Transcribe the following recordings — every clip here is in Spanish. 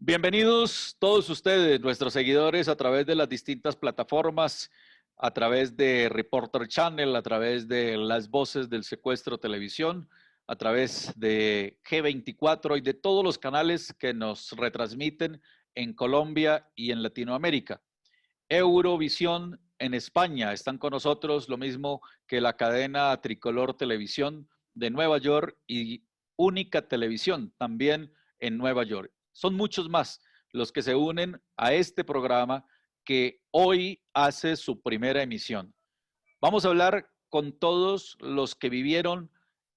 Bienvenidos todos ustedes, nuestros seguidores, a través de las distintas plataformas, a través de Reporter Channel, a través de Las Voces del Secuestro Televisión, a través de G24 y de todos los canales que nos retransmiten en Colombia y en Latinoamérica. Eurovisión en España, están con nosotros lo mismo que la cadena Tricolor Televisión de Nueva York y Única Televisión también en Nueva York. Son muchos más los que se unen a este programa que hoy hace su primera emisión. Vamos a hablar con todos los que vivieron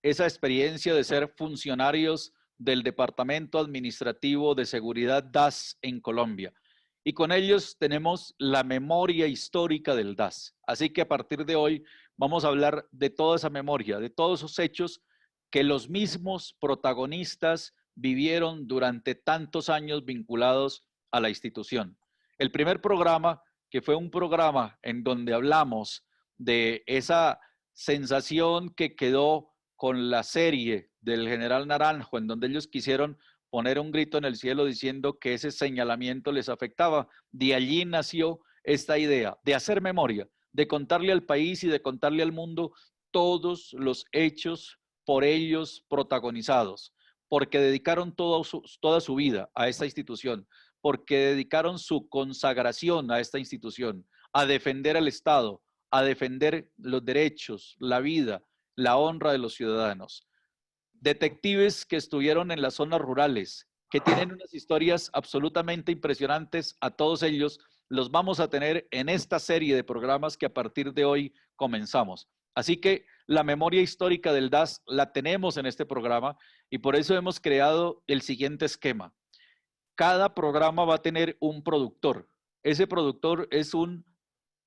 esa experiencia de ser funcionarios del Departamento Administrativo de Seguridad DAS en Colombia. Y con ellos tenemos la memoria histórica del DAS. Así que a partir de hoy vamos a hablar de toda esa memoria, de todos esos hechos que los mismos protagonistas vivieron durante tantos años vinculados a la institución. El primer programa, que fue un programa en donde hablamos de esa sensación que quedó con la serie del General Naranjo, en donde ellos quisieron poner un grito en el cielo diciendo que ese señalamiento les afectaba. De allí nació esta idea de hacer memoria, de contarle al país y de contarle al mundo todos los hechos por ellos protagonizados, porque dedicaron toda su vida a esta institución, porque dedicaron su consagración a esta institución, a defender al Estado, a defender los derechos, la vida, la honra de los ciudadanos. Detectives que estuvieron en las zonas rurales, que tienen unas historias absolutamente impresionantes, a todos ellos los vamos a tener en esta serie de programas que a partir de hoy comenzamos. Así que la memoria histórica del DAS la tenemos en este programa y por eso hemos creado el siguiente esquema. Cada programa va a tener un productor. Ese productor es un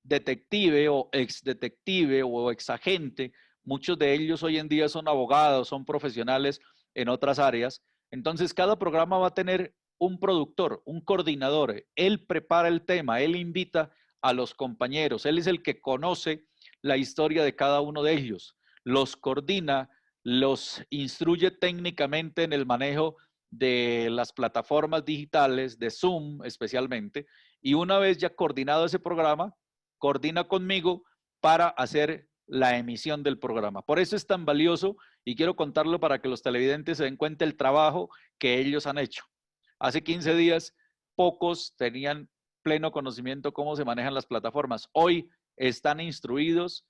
detective o ex detective o ex agente. Muchos de ellos hoy en día son abogados, son profesionales en otras áreas. Entonces, cada programa va a tener un productor, un coordinador. Él prepara el tema, él invita a los compañeros, él es el que conoce la historia de cada uno de ellos, los coordina, los instruye técnicamente en el manejo de las plataformas digitales, de Zoom especialmente, y una vez ya coordinado ese programa, coordina conmigo para hacer la emisión del programa. Por eso es tan valioso y quiero contarlo para que los televidentes se den cuenta del trabajo que ellos han hecho. Hace 15 días, pocos tenían pleno conocimiento cómo se manejan las plataformas. Hoy están instruidos,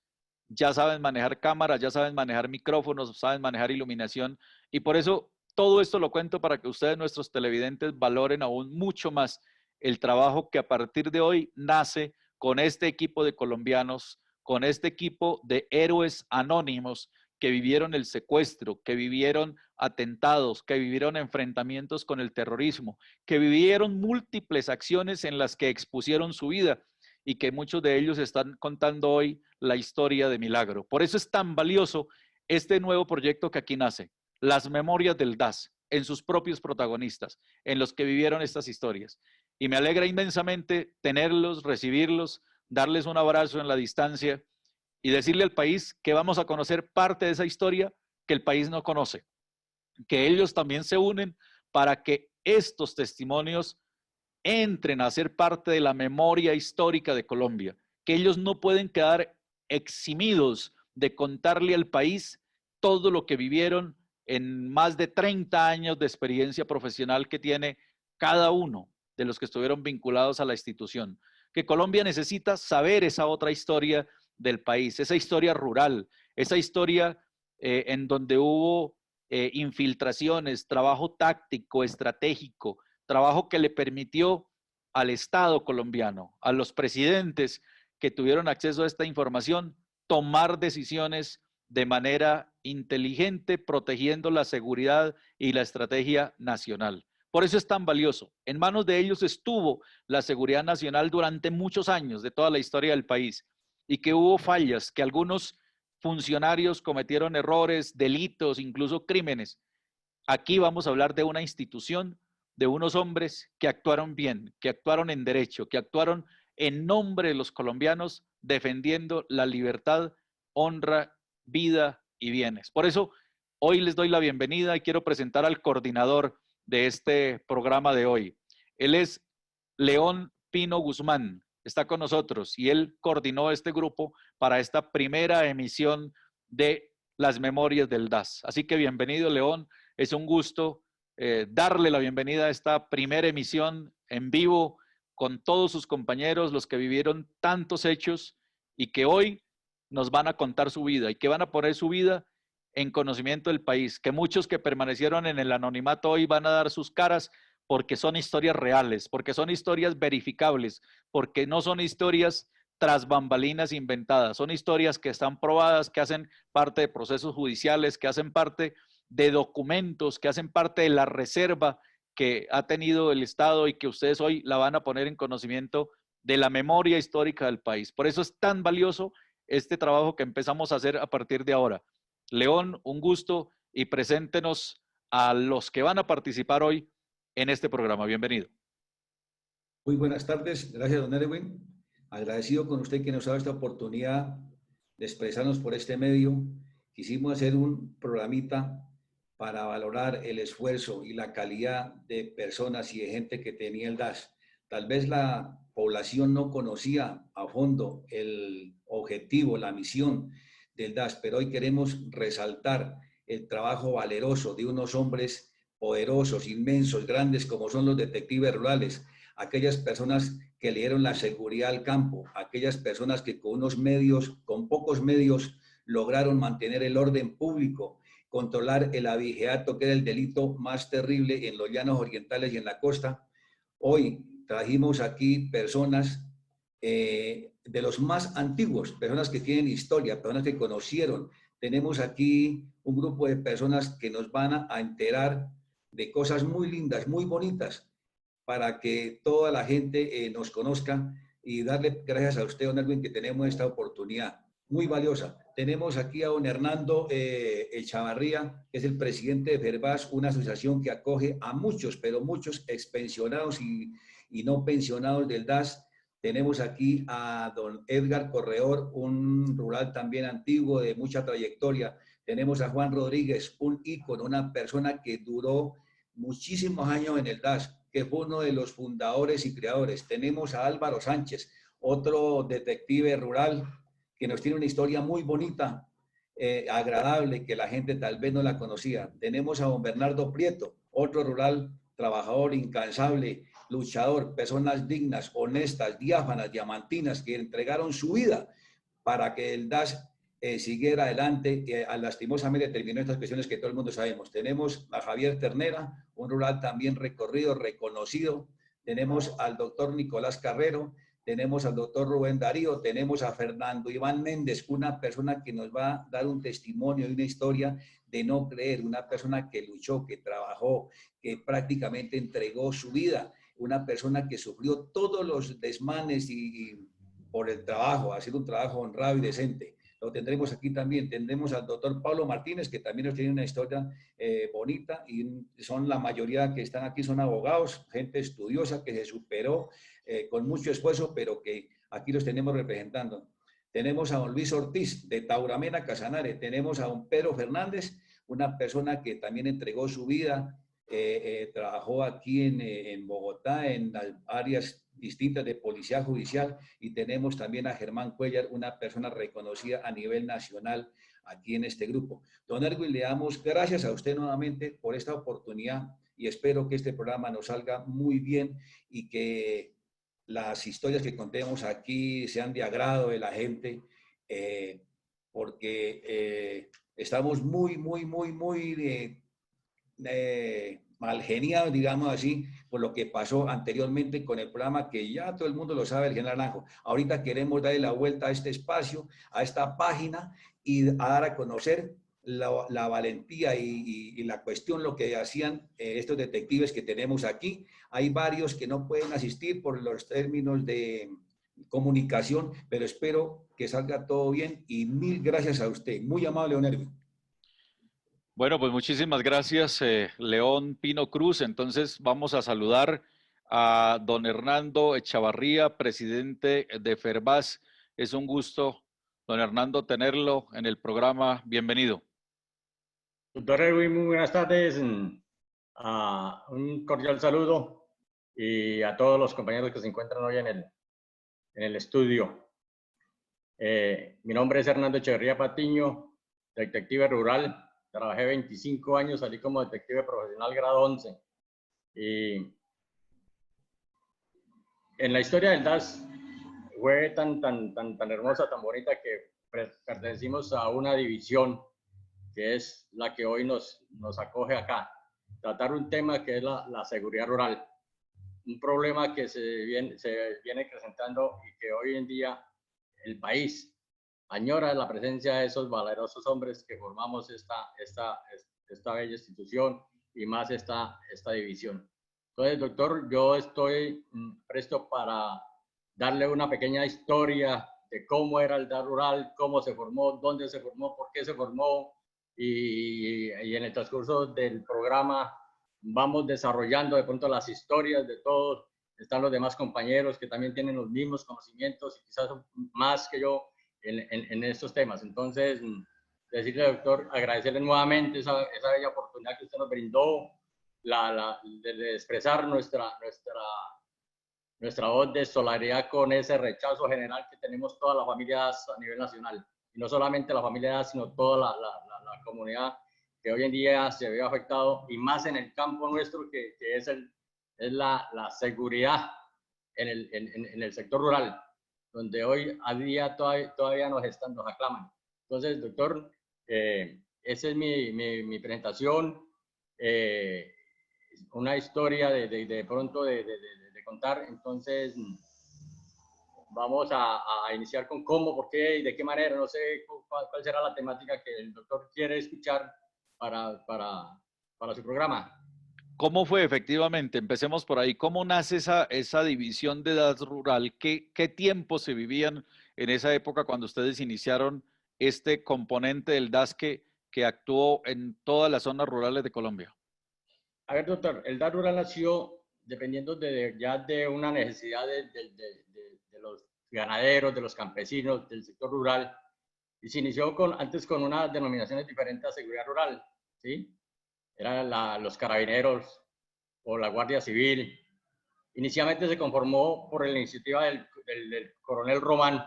ya saben manejar cámaras, ya saben manejar micrófonos, saben manejar iluminación y por eso todo esto lo cuento para que ustedes, nuestros televidentes, valoren aún mucho más el trabajo que a partir de hoy nace con este equipo de colombianos, con este equipo de héroes anónimos que vivieron el secuestro, que vivieron atentados, que vivieron enfrentamientos con el terrorismo, que vivieron múltiples acciones en las que expusieron su vida y que muchos de ellos están contando hoy la historia de Milagro. Por eso es tan valioso este nuevo proyecto que aquí nace, las memorias del DAS, en sus propios protagonistas, en los que vivieron estas historias. Y me alegra inmensamente tenerlos, recibirlos, darles un abrazo en la distancia y decirle al país que vamos a conocer parte de esa historia que el país no conoce, que ellos también se unen para que estos testimonios entren a ser parte de la memoria histórica de Colombia, que ellos no pueden quedar eximidos de contarle al país todo lo que vivieron en más de 30 años de experiencia profesional que tiene cada uno de los que estuvieron vinculados a la institución. Que Colombia necesita saber esa otra historia del país, esa historia rural, esa historia en donde hubo infiltraciones, trabajo táctico, estratégico, trabajo que le permitió al Estado colombiano, a los presidentes que tuvieron acceso a esta información, tomar decisiones de manera inteligente, protegiendo la seguridad y la estrategia nacional. Por eso es tan valioso. En manos de ellos estuvo la seguridad nacional durante muchos años de toda la historia del país y que hubo fallas, que algunos funcionarios cometieron errores, delitos, incluso crímenes. Aquí vamos a hablar de una institución, de unos hombres que actuaron bien, que actuaron en derecho, que actuaron en nombre de los colombianos, defendiendo la libertad, honra, vida y bienes. Por eso, hoy les doy la bienvenida y quiero presentar al coordinador de este programa de hoy. Él es León Pino Guzmán, está con nosotros y él coordinó este grupo para esta primera emisión de las memorias del DAS. Así que bienvenido, León. Es un gusto darle la bienvenida a esta primera emisión en vivo con todos sus compañeros, los que vivieron tantos hechos y que hoy nos van a contar su vida y que van a poner su vida en conocimiento del país, que muchos que permanecieron en el anonimato hoy van a dar sus caras porque son historias reales, porque son historias verificables, porque no son historias tras bambalinas inventadas, son historias que están probadas, que hacen parte de procesos judiciales, que hacen parte de documentos, que hacen parte de la reserva que ha tenido el Estado y que ustedes hoy la van a poner en conocimiento de la memoria histórica del país. Por eso es tan valioso este trabajo que empezamos a hacer a partir de ahora. León, un gusto y preséntenos a los que van a participar hoy en este programa. Bienvenido. Muy buenas tardes. Gracias, don Erwin. Agradecido con usted que nos ha dado esta oportunidad de expresarnos por este medio. Quisimos hacer un programita para valorar el esfuerzo y la calidad de personas y de gente que tenía el DAS. Tal vez la población no conocía a fondo el objetivo, la misión del DAS, pero hoy queremos resaltar el trabajo valeroso de unos hombres poderosos, inmensos, grandes, como son los detectives rurales, aquellas personas que le dieron la seguridad al campo, aquellas personas que con unos medios, con pocos medios, lograron mantener el orden público, controlar el abigeato, que era el delito más terrible en los llanos orientales y en la costa. Hoy trajimos aquí personas de los más antiguos, personas que tienen historia, personas que conocieron. Tenemos aquí un grupo de personas que nos van a enterar de cosas muy lindas, muy bonitas, para que toda la gente nos conozca y darle gracias a usted, don Erwin, que tenemos esta oportunidad muy valiosa. Tenemos aquí a don Hernando Echavarría, que es el presidente de FERBAS, una asociación que acoge a muchos, pero muchos expensionados y no pensionados del DAS. Tenemos aquí a don Edgar Correor, un rural también antiguo de mucha trayectoria. Tenemos a Juan Rodríguez, un ícono, una persona que duró muchísimos años en el DAS, que fue uno de los fundadores y creadores. Tenemos a Álvaro Sánchez, otro detective rural que nos tiene una historia muy bonita, agradable, que la gente tal vez no la conocía. Tenemos a don Bernardo Prieto, otro rural trabajador, incansable, luchador, personas dignas, honestas, diáfanas, diamantinas, que entregaron su vida para que el DAS siguiera adelante. Lastimosamente terminó estas cuestiones que todo el mundo sabemos. Tenemos a Javier Ternera, un rural también recorrido, reconocido. Tenemos al doctor Nicolás Carrero, tenemos al doctor Rubén Darío, tenemos a Fernando Iván Méndez, una persona que nos va a dar un testimonio y una historia de no creer, una persona que luchó, que trabajó, que prácticamente entregó su vida, una persona que sufrió todos los desmanes y por el trabajo, hacer un trabajo honrado y decente. Lo tendremos aquí también. Tendremos al doctor Pablo Martínez, que también nos tiene una historia bonita, y son la mayoría que están aquí son abogados, gente estudiosa que se superó con mucho esfuerzo, pero que aquí los tenemos representando. Tenemos a don Luis Ortiz de Tauramena, Casanare. Tenemos a don Pedro Fernández, una persona que también entregó su vida, trabajó aquí en Bogotá, en las áreas distintas de policía judicial, y tenemos también a Germán Cuellar, una persona reconocida a nivel nacional aquí en este grupo. Don Erwin, le damos gracias a usted nuevamente por esta oportunidad y espero que este programa nos salga muy bien y que las historias que contemos aquí sean de agrado de la gente, porque estamos muy mal geniados, digamos así, por lo que pasó anteriormente con el programa que ya todo el mundo lo sabe, el General Naranjo. Ahorita queremos darle la vuelta a este espacio, a esta página, y a dar a conocer la valentía y la cuestión, lo que hacían estos detectives que tenemos aquí. Hay varios que no pueden asistir por los términos de comunicación, pero espero que salga todo bien y mil gracias a usted. Muy amable, don Erwin. Bueno, pues muchísimas gracias, León Pino Cruz. Entonces vamos a saludar a don Hernando Echavarría, presidente de FERBAS. Es un gusto, don Hernando, tenerlo en el programa. Bienvenido. Doctor Erwin, muy buenas tardes. Un cordial saludo y a todos los compañeros que se encuentran hoy en el estudio. Mi nombre es Hernando Echeverría Patiño, detective rural. Trabajé 25 años, salí como detective profesional grado 11. Y en la historia del DAS fue tan hermosa, tan bonita, que pertenecimos a una división que es la que hoy nos acoge acá. Tratar un tema que es la seguridad rural. Un problema que se viene presentando y que hoy en día el país añora la presencia de esos valerosos hombres que formamos esta bella institución y más esta división. Entonces, doctor, yo estoy presto para darle una pequeña historia de cómo era el DAS rural, cómo se formó, dónde se formó, por qué se formó, y en el transcurso del programa vamos desarrollando de pronto las historias de todos. Están los demás compañeros que también tienen los mismos conocimientos y quizás más que yo en estos temas. Entonces, decirle, doctor, agradecerle nuevamente esa bella oportunidad que usted nos brindó, de expresar nuestra voz de solidaridad con ese rechazo general que tenemos todas las familias a nivel nacional. Y no solamente la familia, sino toda la comunidad que hoy en día se ve afectado, y más en el campo nuestro, que es la seguridad en el sector rural, donde hoy a día todavía nos aclaman. Entonces, doctor, esa es mi presentación, una historia de pronto de contar. Entonces, vamos a iniciar con cómo, por qué y de qué manera. No sé cuál será la temática que el doctor quiere escuchar para su programa. ¿Cómo fue efectivamente? Empecemos por ahí. ¿Cómo nace esa división de DAS rural? ¿Qué tiempos se vivían en esa época cuando ustedes iniciaron este componente del DAS que actuó en todas las zonas rurales de Colombia? A ver, doctor, el DAS rural nació dependiendo ya de una necesidad de los ganaderos, de los campesinos, del sector rural, y se inició antes con unas denominaciones diferentes a seguridad rural, ¿sí? Eran los carabineros o la Guardia Civil. Inicialmente se conformó por la iniciativa del coronel Román,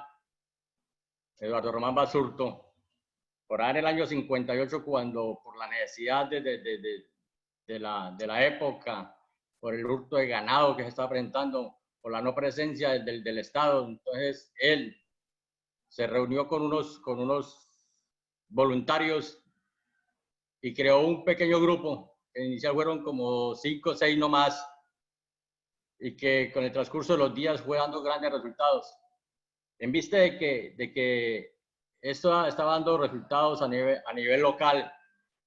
Eduardo Román Basurto, por ahí en el año 58, cuando por la necesidad de la época, por el hurto de ganado que se estaba presentando, por la no presencia del Estado. Entonces él se reunió con unos voluntarios y creó un pequeño grupo, que inicial fueron como 5 o 6 nomás, y que con el transcurso de los días fue dando grandes resultados. En vista de que esto estaba dando resultados a nivel local,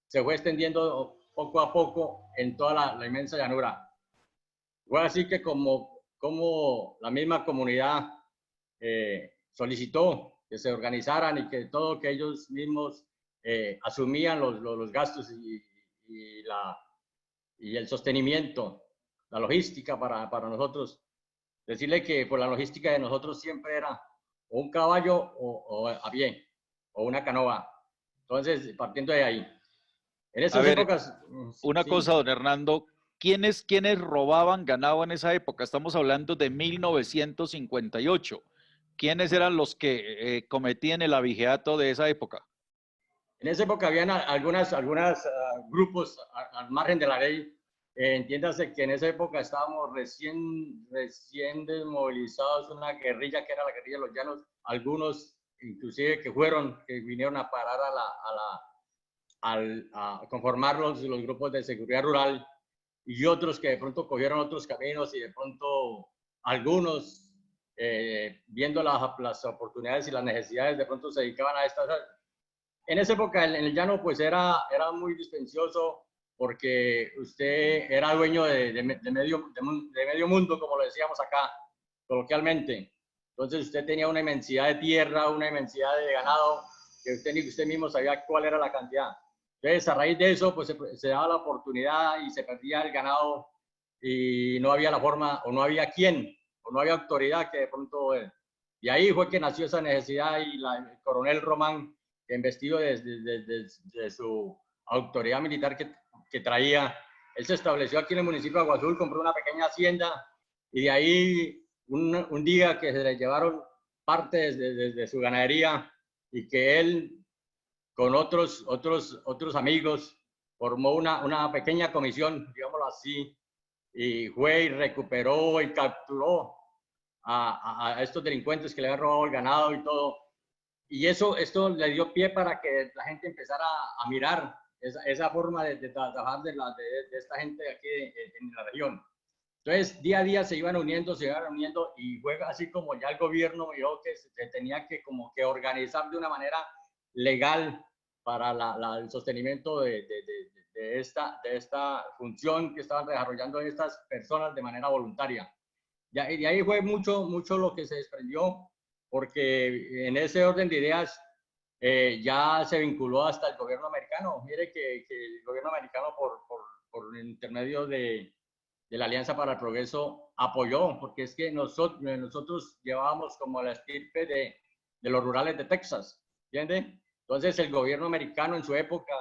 se fue extendiendo poco a poco en toda la inmensa llanura. Fue así que como la misma comunidad solicitó que se organizaran y que ellos mismos asumían los gastos y el sostenimiento, la logística para nosotros. Decirle que por la logística de nosotros siempre era o un caballo o a pie, o una canoa. Entonces, partiendo de ahí. En esas épocas... Una sí. cosa, don Hernando, ¿quiénes robaban ganado en esa época? Estamos hablando de 1958. ¿Quiénes eran los que cometían el abigeato de esa época? En esa época habían algunas grupos al margen de la ley. Entiéndase que en esa época estábamos recién desmovilizados, una guerrilla que era la guerrilla de los llanos, algunos inclusive que vinieron a parar a conformar los grupos de seguridad rural, y otros que de pronto cogieron otros caminos, y de pronto algunos, viendo las oportunidades y las necesidades, de pronto se dedicaban a estas. En esa época en el llano pues era muy dispendioso, porque usted era dueño de medio mundo, como lo decíamos acá coloquialmente. Entonces usted tenía una inmensidad de tierra, una inmensidad de ganado, que usted mismo sabía cuál era la cantidad. Entonces, a raíz de eso, pues se daba la oportunidad y se perdía el ganado, y no había la forma, o no había quién, o no había autoridad que de pronto... y ahí fue que nació esa necesidad, y el coronel Román, investido de su autoridad militar que traía, él se estableció aquí en el municipio de Agua Azul, compró una pequeña hacienda y de ahí un día que se le llevaron parte de su ganadería y que él con otros amigos formó una pequeña comisión, digámoslo así, y fue y recuperó y capturó a estos delincuentes que le habían robado el ganado y todo. Y esto le dio pie para que la gente empezara a mirar esa forma de trabajar de esta gente de aquí en la región. Entonces, día a día se iban uniendo y fue así como ya el gobierno vio que se tenía que como que organizar de una manera legal para el sostenimiento de esta función que estaban desarrollando estas personas de manera voluntaria. Y de ahí fue mucho lo que se desprendió, porque en ese orden de ideas ya se vinculó hasta el gobierno americano. Mire que el gobierno americano por intermedio de la Alianza para el Progreso apoyó, porque es que nosotros llevábamos como la estirpe de los rurales de Texas, ¿entiende? Entonces el gobierno americano en su época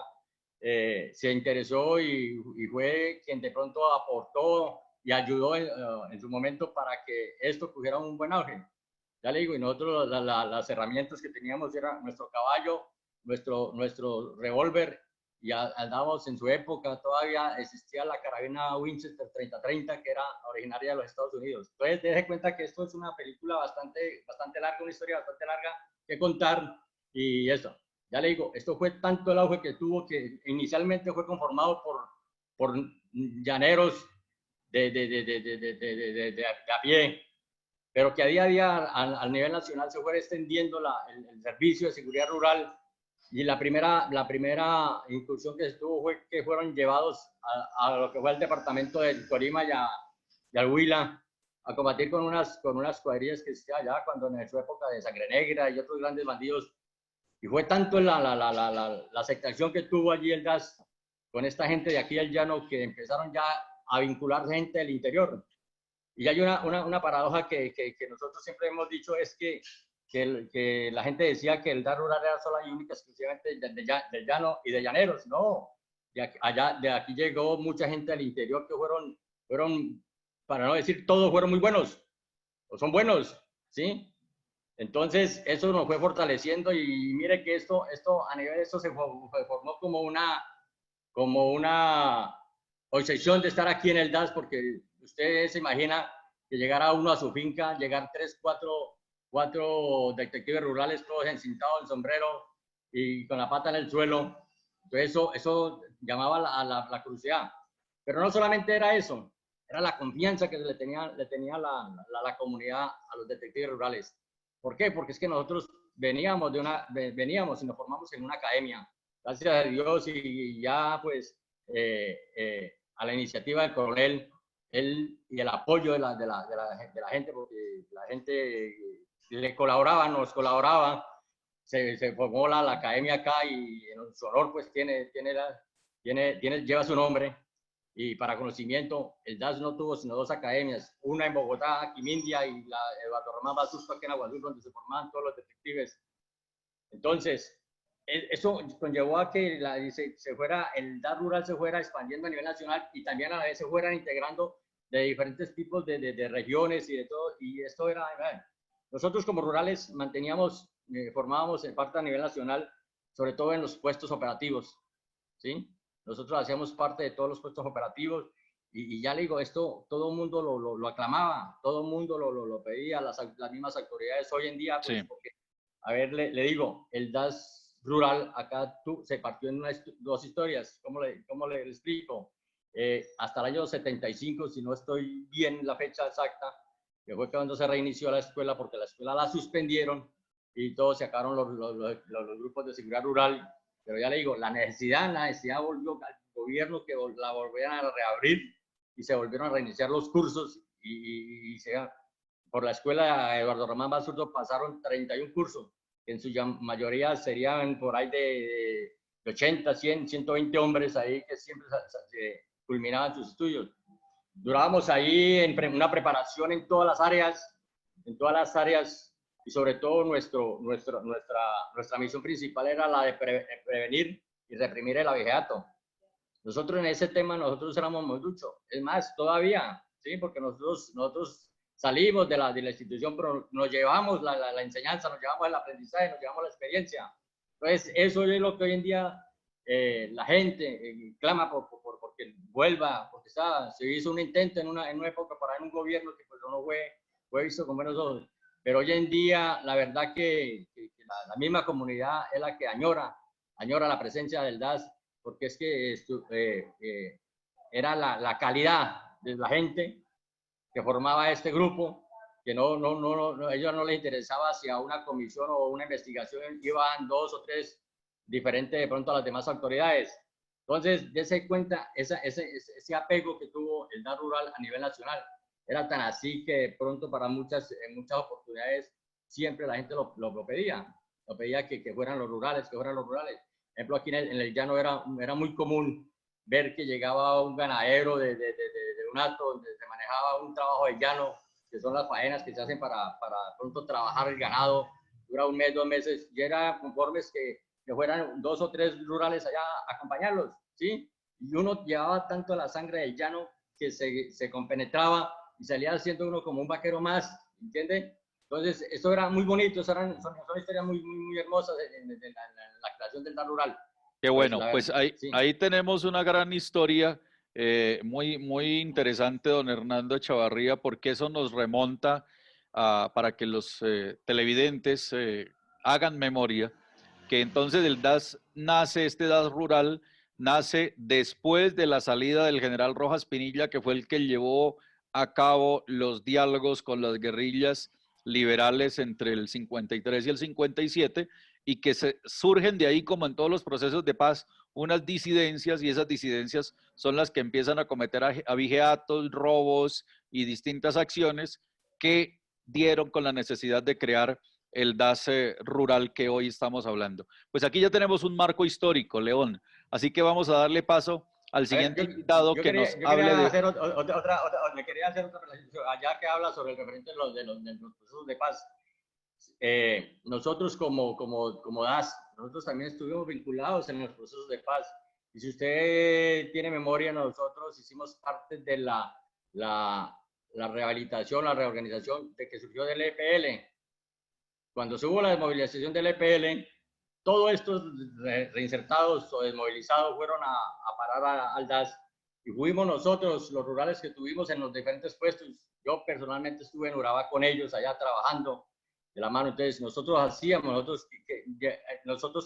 se interesó y fue quien de pronto aportó y ayudó en su momento para que esto cogiera un buen auge. Ya le digo, y nosotros las herramientas que teníamos era nuestro caballo, nuestro revólver, y andábamos en su época, todavía existía la carabina Winchester 30-30, que era originaria de los Estados Unidos. Entonces, déjese cuenta que esto es una película bastante larga, una historia bastante larga que contar, y eso. Ya le digo, esto fue tanto el auge que tuvo que inicialmente fue conformado por llaneros de a pie, pero que a día al nivel nacional se fue extendiendo el servicio de seguridad rural. Y la primera incursión que se tuvo fue que fueron llevados a lo que fue el departamento de Tolima y al Huila a combatir con unas cuadrillas que existían allá cuando en su época de Sangre Negra y otros grandes bandidos. Y fue tanto la aceptación que tuvo allí el DAS con esta gente de aquí del llano que empezaron ya a vincular gente del interior. Y hay una paradoja que nosotros siempre hemos dicho, es que la gente decía que el DAS rural era solo y única exclusivamente del llano y de llaneros. No, de aquí llegó mucha gente del interior que fueron, para no decir todos, fueron muy buenos, o son buenos, ¿sí? Entonces, eso nos fue fortaleciendo y mire que esto a nivel de esto se formó como una obsesión de estar aquí en el DAS, porque usted se imagina que llegara uno a su finca, llegar 3, 4 detectives rurales todos encintados en sombrero y con la pata en el suelo. Entonces eso llamaba la curiosidad. Pero no solamente era eso, era la confianza que le tenía la comunidad a los detectives rurales. ¿Por qué? Porque es que nosotros veníamos y nos formamos en una academia. Gracias a Dios y ya pues a la iniciativa del coronel, él y el apoyo de la gente, porque la gente nos colaboraba, se formó la academia acá y en su honor pues lleva su nombre. Y para conocimiento, el DAS no tuvo sino 2 academias, una en Bogotá, Quimindia, y la Eduardo Román Basurto aquí en Aguadulce, donde se formaban todos los detectives. Entonces, eso conllevó a que el DAS rural se fuera expandiendo a nivel nacional y también a la vez se fueran integrando de diferentes tipos de regiones y de todo. Y esto era, nosotros como rurales formábamos en parte a nivel nacional, sobre todo en los puestos operativos, ¿sí? Nosotros hacíamos parte de todos los puestos operativos y ya le digo, esto todo el mundo lo aclamaba, todo el mundo lo pedía, las mismas autoridades hoy en día, pues, sí. Porque, a ver, le digo, el DAS rural acá se partió en 2 historias, ¿cómo le explico? Hasta el año 75, si no estoy bien la fecha exacta, que fue cuando se reinició la escuela, porque la escuela la suspendieron y todos se acabaron los grupos de seguridad rural. Pero ya le digo, la necesidad volvió al gobierno que la volvieran a reabrir y se volvieron a reiniciar los cursos y por la escuela Eduardo Román Basurto pasaron 31 cursos, que en su mayoría serían por ahí de 80, 100, 120 hombres ahí que siempre se culminaban sus estudios. Durábamos ahí en una preparación en todas las áreas, y sobre todo nuestra misión principal era la de prevenir y reprimir el abigeato. Nosotros en ese tema, nosotros éramos muy duchos. Es más, todavía, ¿sí? Porque nosotros salimos de la institución, pero nos llevamos la enseñanza, nos llevamos el aprendizaje, nos llevamos la experiencia. Entonces, eso es lo que hoy en día la gente clama porque vuelva, porque se hizo un intento en una época para un gobierno que pues no fue visto con buenos ojos. Pero hoy en día, la verdad que la misma comunidad es la que añora la presencia del DAS, porque es que era la calidad de la gente que formaba este grupo, que ellos no les interesaba si a una comisión o una investigación iban 2 o 3 diferentes de pronto a las demás autoridades. Entonces, dése cuenta ese apego que tuvo el DAS rural a nivel nacional. Era tan así que de pronto para muchas oportunidades siempre la gente lo pedía. Lo pedía que fueran los rurales, que fueran los rurales. Por ejemplo, aquí en el llano era muy común ver que llegaba un ganadero de un hato donde se manejaba un trabajo de llano, que son las faenas que se hacen para pronto trabajar el ganado. Dura un mes, 2 meses, y era conformes que fueran 2 o 3 rurales allá a acompañarlos, ¿sí? Y uno llevaba tanto la sangre del llano que se compenetraba y salía siendo uno como un vaquero más, ¿entiende? Entonces, eso era muy bonito, son historias muy hermosas de la creación del DAS rural. Qué bueno, pues ahí tenemos una gran historia muy interesante, don Hernando Echavarría, porque eso nos remonta para que los televidentes hagan memoria, que entonces el DAS nace, este DAS rural, nace después de la salida del general Rojas Pinilla, que fue el que llevó a cabo los diálogos con las guerrillas liberales entre el 53 y el 57, y que surgen de ahí, como en todos los procesos de paz, unas disidencias, y esas disidencias son las que empiezan a cometer abigeatos, robos y distintas acciones que dieron con la necesidad de crear el DAS rural que hoy estamos hablando. Pues aquí ya tenemos un marco histórico, León, así que vamos a darle paso al siguiente invitado que nos hable de... Le quería hacer otra presentación, allá que habla sobre el referente de los procesos de paz. Nosotros como DAS, nosotros también estuvimos vinculados en los procesos de paz. Y si usted tiene memoria, nosotros hicimos parte de la rehabilitación, la reorganización de que surgió del EPL. Cuando se hubo la desmovilización del EPL, todos estos reinsertados o desmovilizados fueron a parar al DAS. Y fuimos nosotros, los rurales que tuvimos en los diferentes puestos. Yo personalmente estuve en Urabá con ellos, allá trabajando de la mano. Entonces, nosotros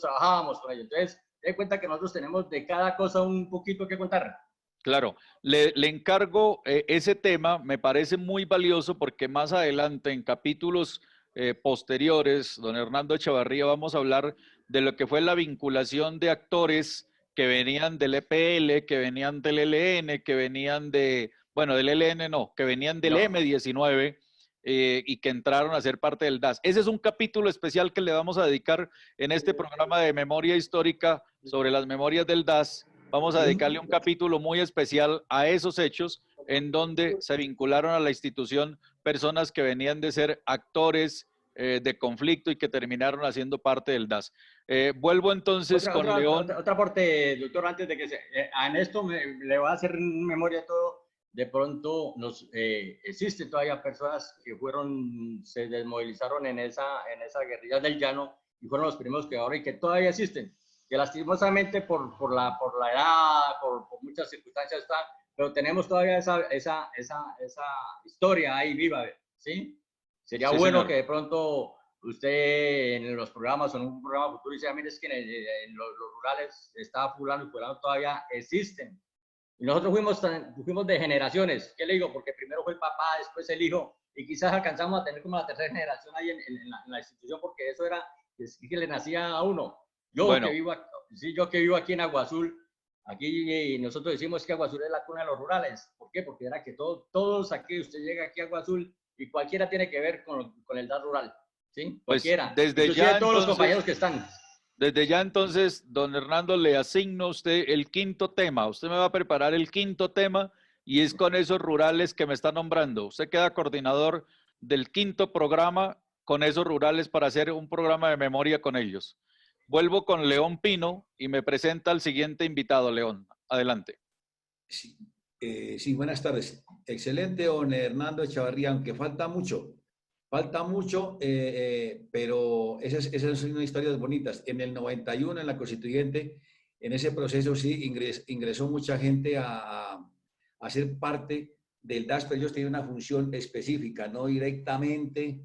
trabajábamos con ellos. Entonces, ten cuenta que nosotros tenemos de cada cosa un poquito que contar. Claro, le encargo ese tema, me parece muy valioso porque más adelante en capítulos posteriores, don Hernando Echavarría, vamos a hablar de lo que fue la vinculación de actores que venían del EPL, que venían del ELN, que venían del ELN no, que venían del M19 y que entraron a ser parte del DAS. Ese es un capítulo especial que le vamos a dedicar en este programa de memoria histórica sobre las memorias del DAS. Vamos a dedicarle un capítulo muy especial a esos hechos en donde se vincularon a la institución personas que venían de ser actores de conflicto y que terminaron haciendo parte del DAS. Vuelvo entonces con León. Otra parte, doctor, antes de que en esto le voy a hacer memoria todo. De pronto existen todavía personas que se desmovilizaron en esa guerrilla del llano y fueron los primeros que ahora y que todavía existen, que lastimosamente por la edad, por muchas circunstancias está, pero tenemos todavía esa historia ahí viva, ¿sí? Sería bueno que de pronto usted en los programas o en un programa futuro dice, mire, es que en los rurales está fulano y fulano todavía existen. Y nosotros fuimos de generaciones. ¿Qué le digo? Porque primero fue el papá, después el hijo, y quizás alcanzamos a tener como la tercera generación ahí en la institución, porque eso era que le nacía a uno. Yo que vivo aquí en Agua Azul, aquí nosotros decimos que Agua Azul es la cuna de los rurales. ¿Por qué? Porque era que todos aquí, usted llega aquí a Agua Azul y cualquiera tiene que ver con el DAS rural, ¿sí? Cualquiera. Pues desde ya, todos los compañeros que están. Desde ya entonces, don Hernando, le asigno a usted el quinto tema. Usted me va a preparar el quinto tema y es con esos rurales que me está nombrando. Usted queda coordinador del quinto programa con esos rurales para hacer un programa de memoria con ellos. Vuelvo con León Pino y me presenta al siguiente invitado, León. Adelante. Sí. Sí, buenas tardes. Excelente, don Hernando Echavarría, aunque falta mucho, pero esas son historias bonitas. En el 91, en la Constituyente, en ese proceso sí ingresó mucha gente a ser parte del DAS, pero ellos tenían una función específica, no directamente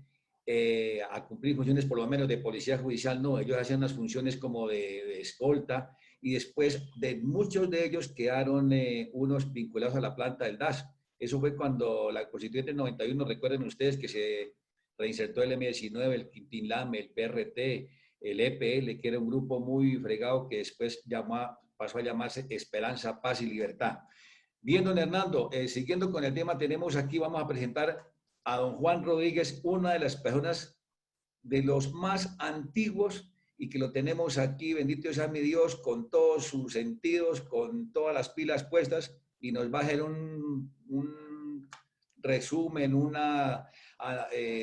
a cumplir funciones por lo menos de policía judicial, no, ellos hacían unas funciones como de escolta, y después de muchos de ellos quedaron unos vinculados a la planta del DAS. Eso fue cuando la Constituyente del 91, recuerden ustedes que se reinsertó el M19, el Quintín Lame, el PRT, el EPL, que era un grupo muy fregado que después pasó a llamarse Esperanza, Paz y Libertad. Bien, don Hernando, siguiendo con el tema, vamos a presentar a don Juan Rodríguez, una de las personas de los más antiguos y que lo tenemos aquí, bendito sea mi Dios, con todos sus sentidos, con todas las pilas puestas, y nos va a hacer un resumen, una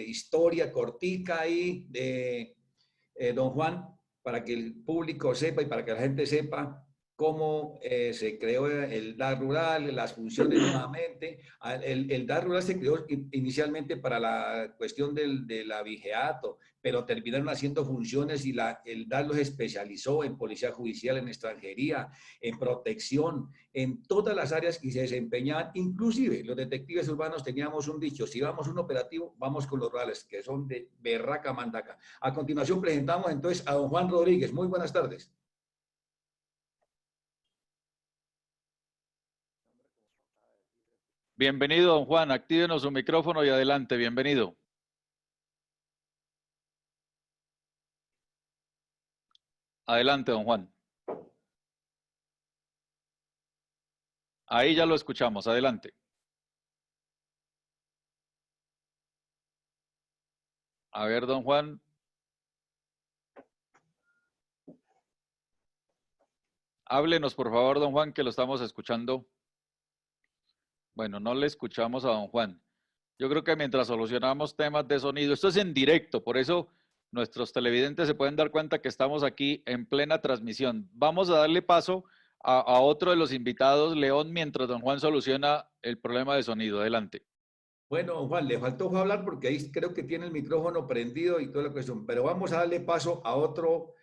historia cortica ahí de don Juan, para que el público sepa y para que la gente sepa cómo se creó el DAS rural, las funciones nuevamente. El DAS rural se creó inicialmente para la cuestión de la vigiato, pero terminaron haciendo funciones y el DAS los especializó en policía judicial, en extranjería, en protección, en todas las áreas, y se desempeñaban. Inclusive los detectives urbanos teníamos un dicho: si vamos a un operativo, vamos con los rurales, que son de berraca mandaca. A continuación presentamos entonces a don Juan Rodríguez. Muy buenas tardes. Bienvenido, don Juan. Actívenos su micrófono y adelante. Bienvenido. Adelante, don Juan. Ahí ya lo escuchamos. Adelante. A ver, don Juan. Háblenos, por favor, don Juan, que lo estamos escuchando. Bueno, no le escuchamos a don Juan. Yo creo que mientras solucionamos temas de sonido, esto es en directo, por eso nuestros televidentes se pueden dar cuenta que estamos aquí en plena transmisión. Vamos a darle paso a otro de los invitados, León, mientras don Juan soluciona el problema de sonido. Adelante. Bueno, don Juan, le faltó hablar porque ahí creo que tiene el micrófono prendido y toda la cuestión, pero vamos a darle paso a otro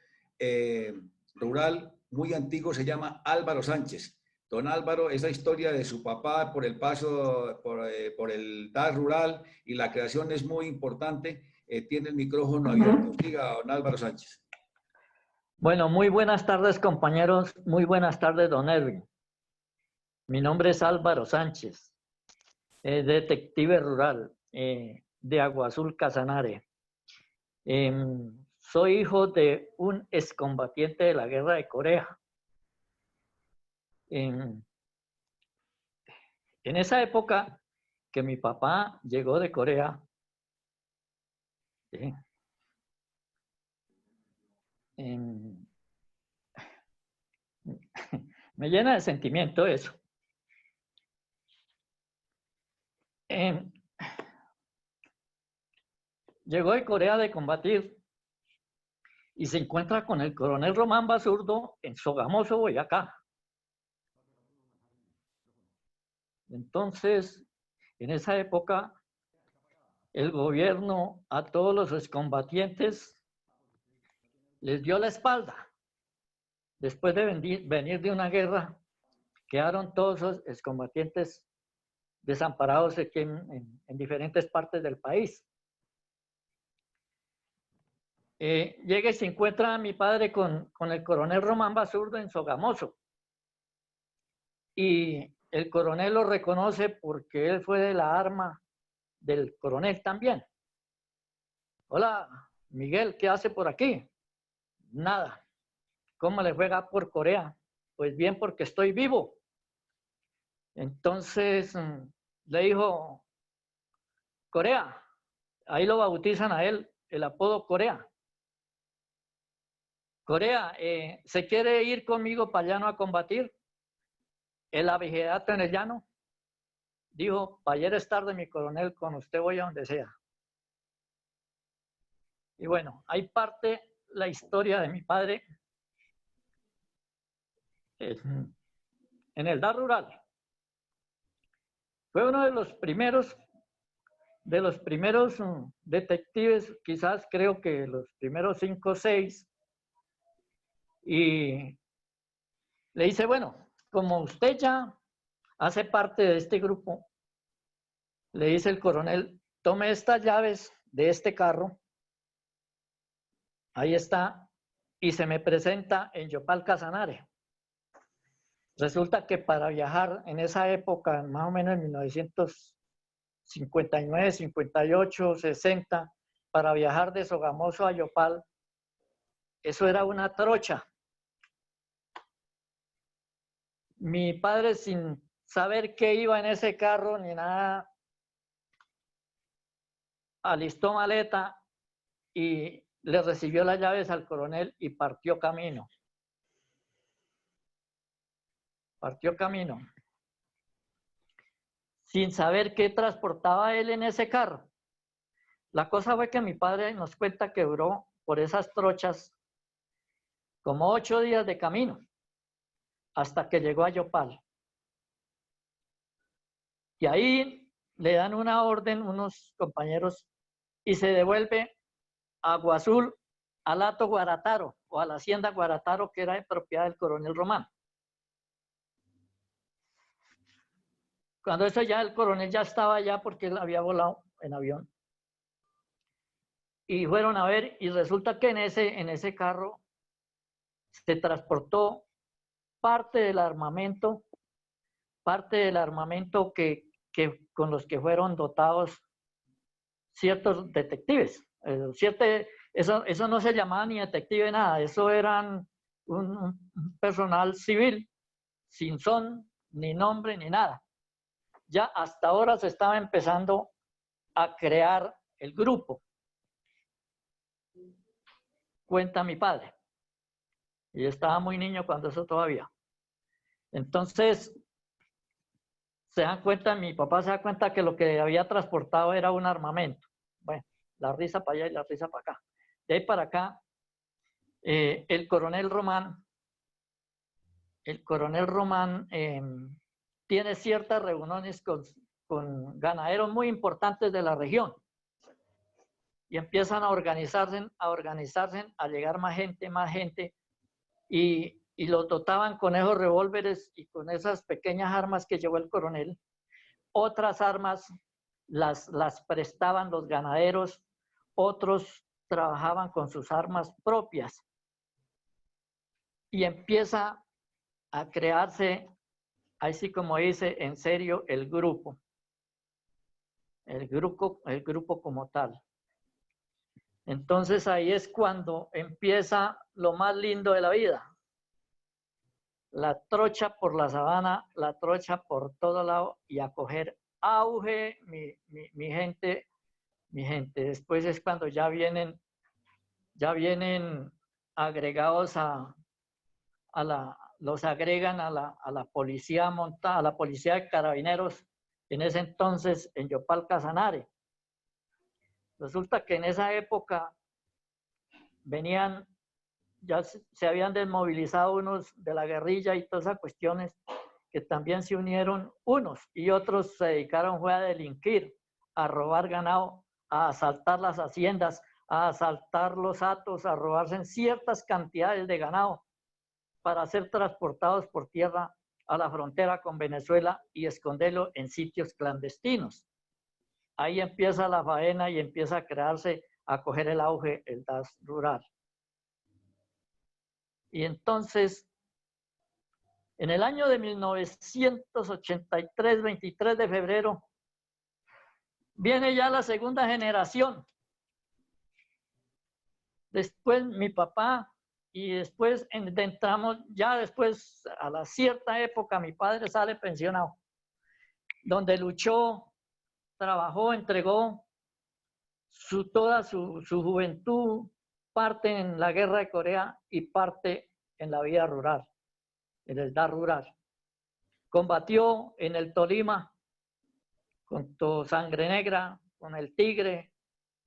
rural muy antiguo, se llama Álvaro Sánchez. Don Álvaro, esa historia de su papá por el paso por el DAS rural y la creación es muy importante. Tiene el micrófono abierto. Diga, don Álvaro Sánchez. Bueno, muy buenas tardes, compañeros. Muy buenas tardes, don Erwin. Mi nombre es Álvaro Sánchez, detective rural de Agua Azul, Casanare. Soy hijo de un excombatiente de la Guerra de Corea. En esa época que mi papá llegó de Corea, me llena de sentimiento eso. Llegó de Corea de combatir y se encuentra con el coronel Román Basurdo en Sogamoso, Boyacá. Entonces, en esa época, el gobierno a todos los excombatientes les dio la espalda. Después de venir de una guerra, quedaron todos los excombatientes desamparados aquí en diferentes partes del país. Llega y se encuentra a mi padre con el coronel Román Basurdo en Sogamoso. Y el coronel lo reconoce porque él fue de la arma del coronel también. Hola, Miguel, ¿qué hace por aquí? Nada. ¿Cómo le juega por Corea? Pues bien, porque estoy vivo. Entonces le dijo, Corea, ahí lo bautizan a él, el apodo Corea. Corea, ¿se quiere ir conmigo para llano a combatir? El abigeato en el llano. Dijo, para ayer es tarde, mi coronel, con usted voy a donde sea. Y bueno, hay parte la historia de mi padre en el DAS rural. Fue uno de los primeros detectives, quizás creo que los primeros 5 o 6, y le dice, bueno, como usted ya hace parte de este grupo, le dice el coronel, tome estas llaves de este carro, ahí está, y se me presenta en Yopal Casanare. Resulta que para viajar en esa época, más o menos en 1959, 58, 60, para viajar de Sogamoso a Yopal, eso era una trocha. Mi padre, sin saber qué iba en ese carro ni nada, alistó maleta y le recibió las llaves al coronel y partió camino. Partió camino. Sin saber qué transportaba él en ese carro. La cosa fue que mi padre nos cuenta que duró por esas trochas como 8 días de camino hasta que llegó a Yopal. Y ahí le dan una orden unos compañeros y se devuelve a Guazul, al Hato Guarataro o a la hacienda Guarataro, que era de propiedad del coronel Román. Cuando eso ya el coronel ya estaba allá porque él había volado en avión. Y fueron a ver y resulta que en ese carro se transportó parte del armamento que con los que fueron dotados ciertos detectives. Eso no se llamaba ni detective nada, eso eran un personal civil, sin son, ni nombre, ni nada. Ya hasta ahora se estaba empezando a crear el grupo. Cuenta mi padre. Y yo estaba muy niño cuando eso todavía. Entonces, se dan cuenta, mi papá se da cuenta que lo que había transportado era un armamento. Bueno, la risa para allá y la risa para acá. De ahí para acá, el coronel Román tiene ciertas reuniones con ganaderos muy importantes de la región y empiezan a organizarse, a llegar más gente, y los dotaban con esos revólveres y con esas pequeñas armas que llevó el coronel. Otras armas las prestaban los ganaderos, otros trabajaban con sus armas propias. Y empieza a crearse, así como dice, en serio, el grupo como tal. Entonces ahí es cuando empieza lo más lindo de la vida. La trocha por la sabana, la trocha por todo lado y a coger auge, mi gente. Después es cuando ya vienen agregados los agregan a la policía montada, a la policía de carabineros, en ese entonces en Yopal Casanare. Resulta que en esa época ya se habían desmovilizado unos de la guerrilla y todas esas cuestiones, que también se unieron unos y otros se dedicaron a delinquir, a robar ganado, a asaltar las haciendas, a asaltar los hatos, a robarse ciertas cantidades de ganado para ser transportados por tierra a la frontera con Venezuela y esconderlo en sitios clandestinos. Ahí empieza la faena y empieza a crearse, a coger el auge el DAS rural. Y entonces, en el año de 1983, 23 de febrero, viene ya la segunda generación. Después mi papá, y después entramos, ya después a la cierta época, mi padre sale pensionado, donde luchó, trabajó, entregó toda su juventud, parte en la guerra de Corea y parte en la vida rural, en el DAR rural. Combatió en el Tolima con Sangre Negra, con el Tigre,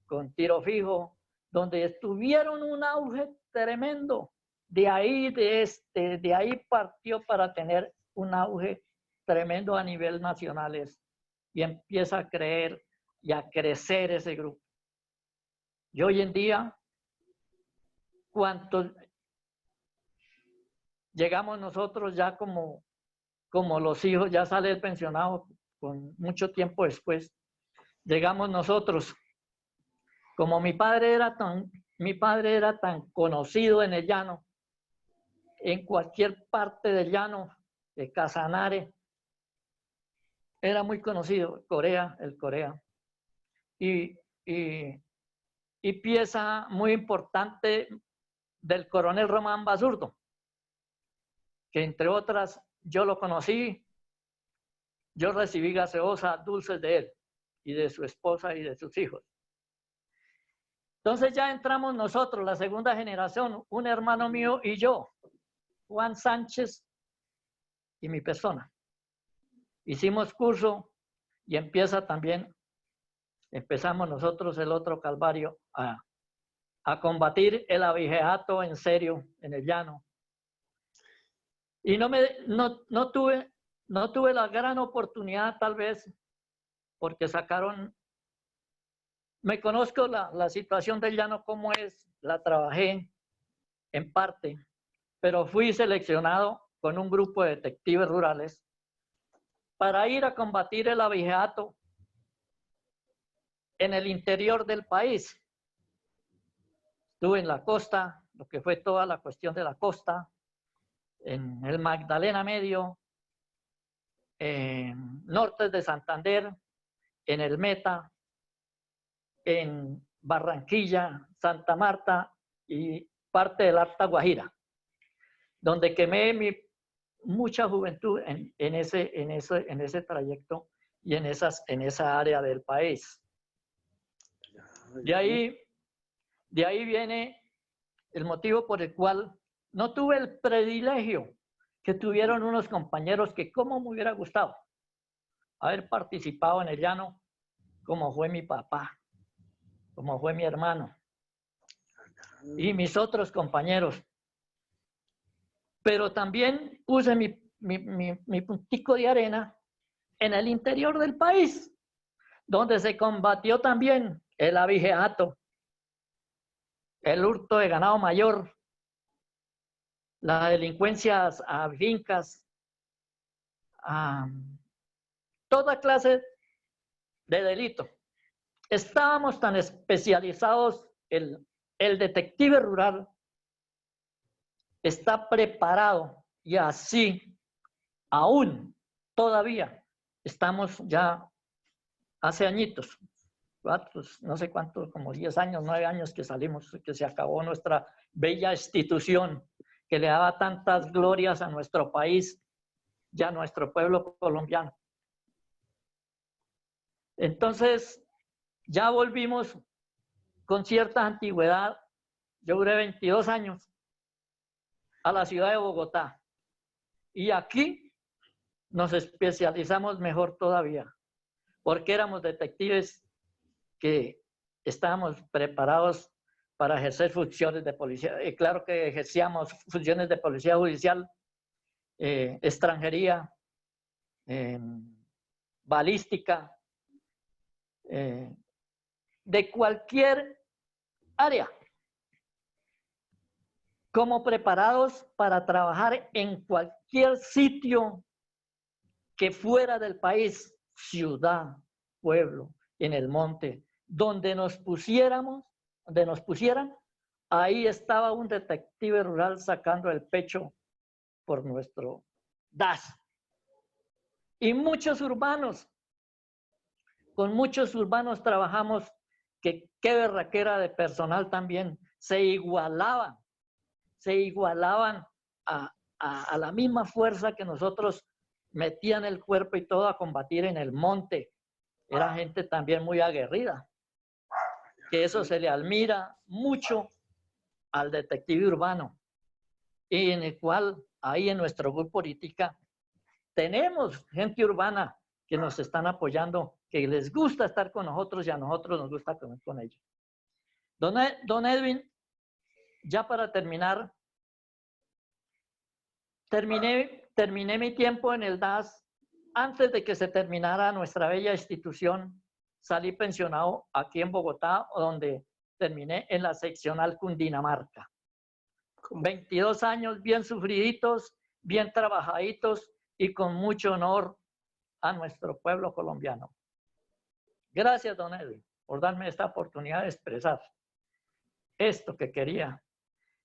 con Tiro Fijo, donde estuvieron un auge tremendo. De ahí partió para tener un auge tremendo a nivel nacional. y empieza a creer y a crecer ese grupo. Y hoy en día, ¿cuántos llegamos nosotros ya como los hijos? Ya sale el pensionado con mucho tiempo después. Llegamos nosotros, como mi padre era tan conocido en el llano, en cualquier parte del llano, de Casanare, era muy conocido, el Corea. Y pieza muy importante del coronel Román Basurdo, que entre otras yo lo conocí, yo recibí gaseosas dulces de él y de su esposa y de sus hijos. Entonces ya entramos nosotros, la segunda generación, un hermano mío y yo, Juan Sánchez y mi persona. Hicimos curso y empezamos nosotros el otro calvario a combatir el abigeato en serio en el llano. Y no tuve la gran oportunidad, tal vez, porque me conozco la situación del llano como es, la trabajé en parte, pero fui seleccionado con un grupo de detectives rurales para ir a combatir el abigeato en el interior del país. Estuve en la costa, lo que fue toda la cuestión de la costa, en el Magdalena Medio, en norte de Santander, en el Meta, en Barranquilla, Santa Marta y parte del Alta Guajira, donde quemé mucha juventud en ese trayecto y en esa área del país. De ahí viene el motivo por el cual no tuve el privilegio que tuvieron unos compañeros que cómo me hubiera gustado haber participado en el llano, como fue mi papá, como fue mi hermano y mis otros compañeros. Pero también puse mi puntico de arena en el interior del país, donde se combatió también el abigeato, el hurto de ganado mayor, las delincuencias a fincas, toda clase de delito. Estábamos tan especializados, el detective rural está preparado y así aún todavía estamos ya hace añitos, no sé cuántos, como 10 años, 9 años que salimos, que se acabó nuestra bella institución que le daba tantas glorias a nuestro país y a nuestro pueblo colombiano. Entonces, ya volvimos con cierta antigüedad, yo duré 22 años, a la ciudad de Bogotá. Y aquí nos especializamos mejor todavía, porque éramos detectives que estábamos preparados para ejercer funciones de policía. Y claro que ejercíamos funciones de policía judicial, extranjería, balística, de cualquier área, como preparados para trabajar en cualquier sitio que fuera del país, ciudad, pueblo, en el monte, donde nos pusieran, ahí estaba un detective rural sacando el pecho por nuestro DAS. Y muchos urbanos, con muchos urbanos trabajamos, que qué berraquera de personal también, se igualaban a la misma fuerza que nosotros metían el cuerpo y todo a combatir en el monte. Era gente también muy aguerrida, que eso se le admira mucho al detective urbano, y en el cual ahí en nuestro grupo política tenemos gente urbana que nos están apoyando, que les gusta estar con nosotros y a nosotros nos gusta comer con ellos. Don Edwin, ya para terminar, terminé mi tiempo en el DAS Antes de que se terminara nuestra bella institución, salí pensionado aquí en Bogotá, donde terminé en la seccional Cundinamarca. 22 años bien sufriditos, bien trabajaditos y con mucho honor a nuestro pueblo colombiano. Gracias, don Edwin, por darme esta oportunidad de expresar esto que quería,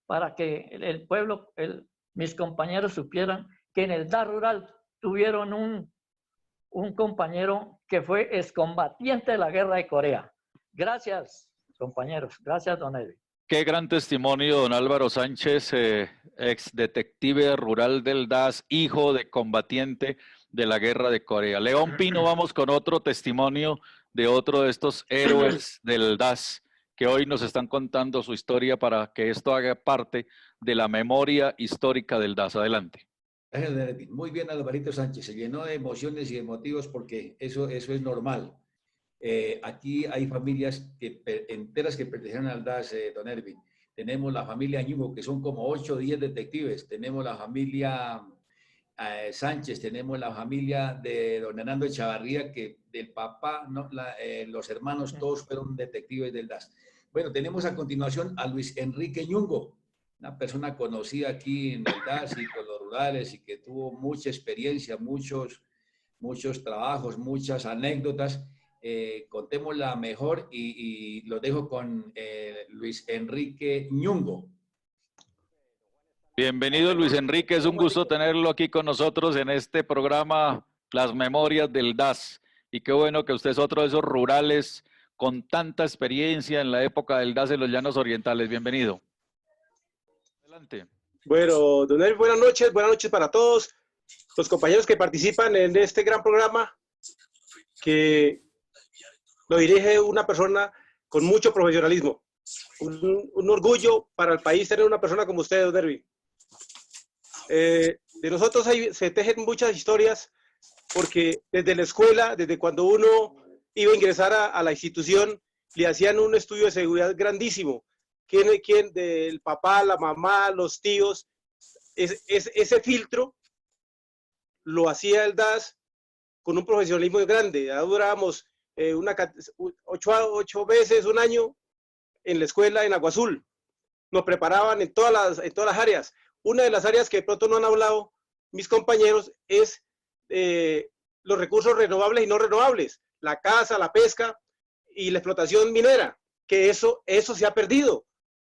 para que el pueblo, mis compañeros supieran que en el DAS rural tuvieron un compañero que fue excombatiente de la guerra de Corea. Gracias, compañeros. Gracias, don Edwin. Qué gran testimonio, don Álvaro Sánchez, ex detective rural del DAS, hijo de combatiente de la guerra de Corea. León Pino, vamos con otro testimonio de otro de estos héroes del DAS que hoy nos están contando su historia para que esto haga parte de la memoria histórica del DAS. Adelante. Muy bien, Alvarito Sánchez. Se llenó de emociones y de motivos porque eso es normal. Aquí hay familias enteras que pertenecen al DAS, don Erwin. Tenemos la familia Ñugo, que son como 8 o 10 detectives. Tenemos la familia Sánchez, tenemos la familia de don Hernando Echavarría, que del papá, ¿no? Los hermanos todos fueron detectives del DAS. Bueno, tenemos a continuación a Luis Enrique Ñungo, una persona conocida aquí en el DAS y con los rurales y que tuvo mucha experiencia, muchos trabajos, muchas anécdotas. Contémosla mejor y lo dejo con Luis Enrique Ñungo. Bienvenido, Luis Enrique, es un gusto tenerlo aquí con nosotros en este programa Las Memorias del DAS. Y qué bueno que usted es otro de esos rurales con tanta experiencia en la época del DAS en los Llanos Orientales. Bienvenido. Adelante. Bueno, don Elvin, buenas noches para todos los compañeros que participan en este gran programa que lo dirige una persona con mucho profesionalismo. Un orgullo para el país tener una persona como usted, don Elvin. De nosotros se tejen muchas historias porque desde la escuela, desde cuando uno iba a ingresar a la institución, le hacían un estudio de seguridad grandísimo. ¿Quién del papá, la mamá, los tíos? Ese filtro lo hacía el DAS con un profesionalismo grande. Ya durábamos 8 veces, un año en la escuela en Agua Azul. Nos preparaban en todas las áreas. Una de las áreas que de pronto no han hablado mis compañeros es los recursos renovables y no renovables, la caza, la pesca y la explotación minera, que eso se ha perdido.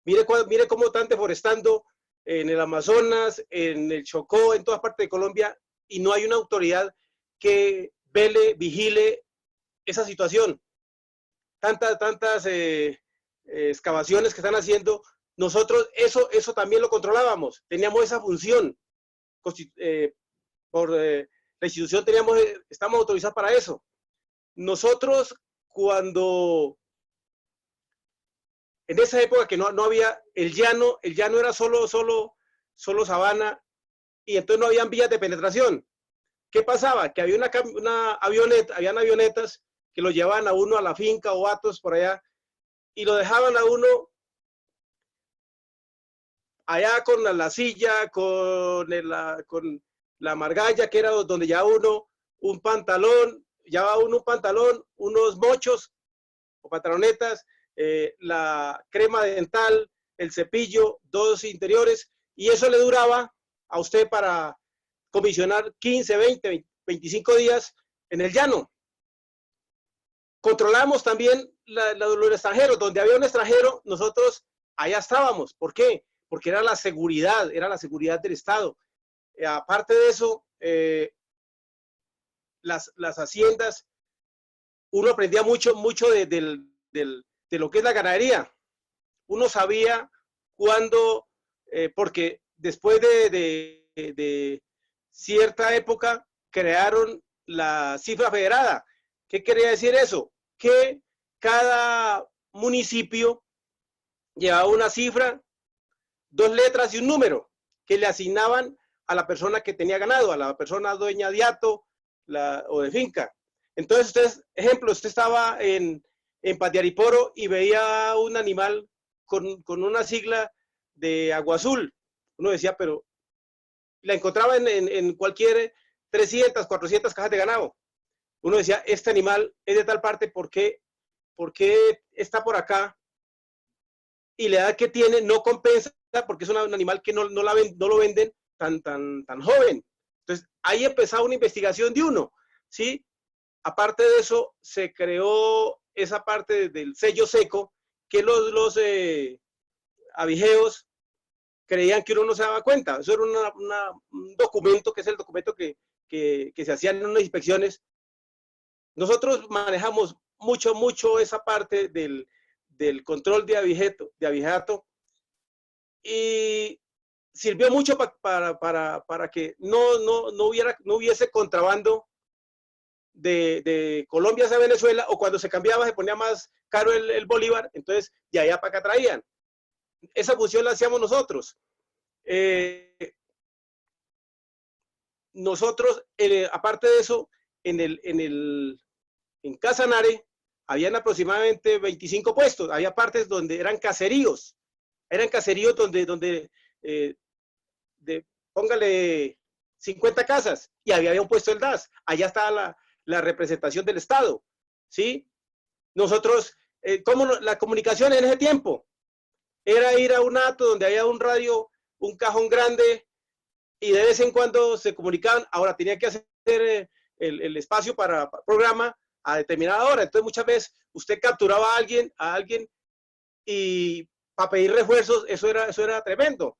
Mire cómo están deforestando en el Amazonas, en el Chocó, en todas partes de Colombia, y no hay una autoridad que vigile esa situación. Tantas excavaciones que están haciendo. Nosotros eso también lo controlábamos, teníamos esa función. Por la institución estamos autorizados para eso. Nosotros cuando, en esa época que no había el llano era solo sabana y entonces no habían vías de penetración. ¿Qué pasaba? Que habían avionetas que lo llevaban a uno a la finca o atos por allá y lo dejaban a uno allá con la silla, con la margalla, que era donde ya uno un pantalón, unos mochos o pantalonetas, la crema dental, el cepillo, 2 interiores, y eso le duraba a usted para comisionar 15, 20, 25 días en el llano. Controlamos también los extranjeros, donde había un extranjero, nosotros allá estábamos. ¿Por qué? Porque era la seguridad del Estado. Aparte de eso, las haciendas, uno aprendía mucho de lo que es la ganadería. Uno sabía cuándo, porque después de cierta época crearon la cifra federada. ¿Qué quería decir eso? Que cada municipio llevaba una cifra, 2 letras y un número que le asignaban a la persona que tenía ganado, a la persona dueña de hato o de finca. Entonces, usted estaba en Patiariporo y veía un animal con una sigla de Agua Azul. Uno decía, pero la encontraba en cualquier 300, 400 cajas de ganado. Uno decía, este animal es de tal parte, ¿por qué está por acá? Y la edad que tiene no compensa porque es un animal que no lo venden tan joven. Entonces, ahí empezaba una investigación de uno, ¿sí? Aparte de eso, se creó esa parte del sello seco, que los avijeos creían que uno no se daba cuenta. Eso era un documento, que es el documento que se hacían en unas inspecciones. Nosotros manejamos mucho esa parte del control de abigeato y sirvió mucho para que no hubiese contrabando de Colombia hacia Venezuela, o cuando se cambiaba se ponía más caro el bolívar, entonces de allá para acá traían. Esa función la hacíamos nosotros. Nosotros, aparte de eso, en Casanare habían aproximadamente 25 puestos. Había partes donde eran caseríos donde póngale 50 casas y había un puesto del DAS. Allá estaba la representación del Estado, ¿sí? Nosotros, la comunicación en ese tiempo era ir a un acto donde había un radio, un cajón grande, y de vez en cuando se comunicaban. Ahora tenía que hacer el espacio para programa a determinada hora. Entonces muchas veces usted capturaba a alguien y para pedir refuerzos, eso era tremendo.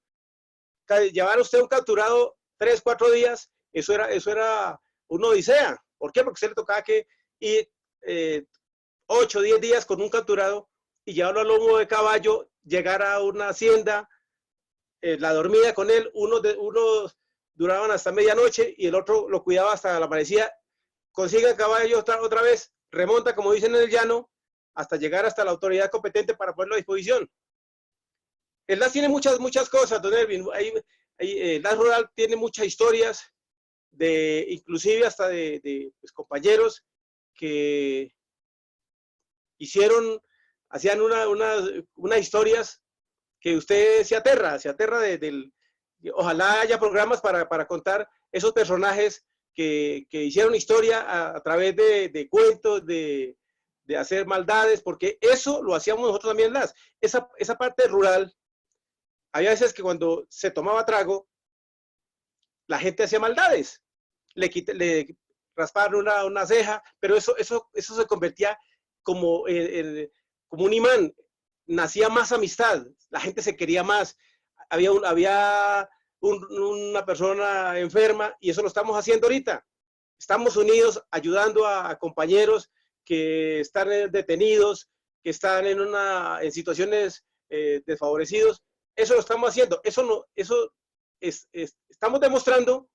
Llevar usted un capturado 3, 4 días, eso era una odisea. ¿Por qué? Porque usted le tocaba que ir 8, 10 días con un capturado y llevarlo al lomo de caballo, llegar a una hacienda, la dormida con él, unos duraban hasta medianoche y el otro lo cuidaba hasta la amanecida. Consigue el caballo otra vez, remonta, como dicen en el llano, hasta llegar hasta la autoridad competente para ponerlo a disposición. El DAS tiene muchas cosas, don Erwin. El DAS rural tiene muchas historias, inclusive hasta de pues, compañeros que hacían unas historias que usted se aterra ojalá haya programas para contar esos personajes que hicieron historia a través de cuentos, de hacer maldades, porque eso lo hacíamos nosotros también en esa parte rural. Había veces que cuando se tomaba trago, la gente hacía maldades, le raspaban una ceja, pero eso se convertía como un imán. Nacía más amistad, la gente se quería más. Había una persona enferma y eso lo estamos haciendo ahorita. Estamos unidos ayudando a compañeros que están detenidos, que están en situaciones desfavorecidos. Eso lo estamos haciendo. Estamos demostrando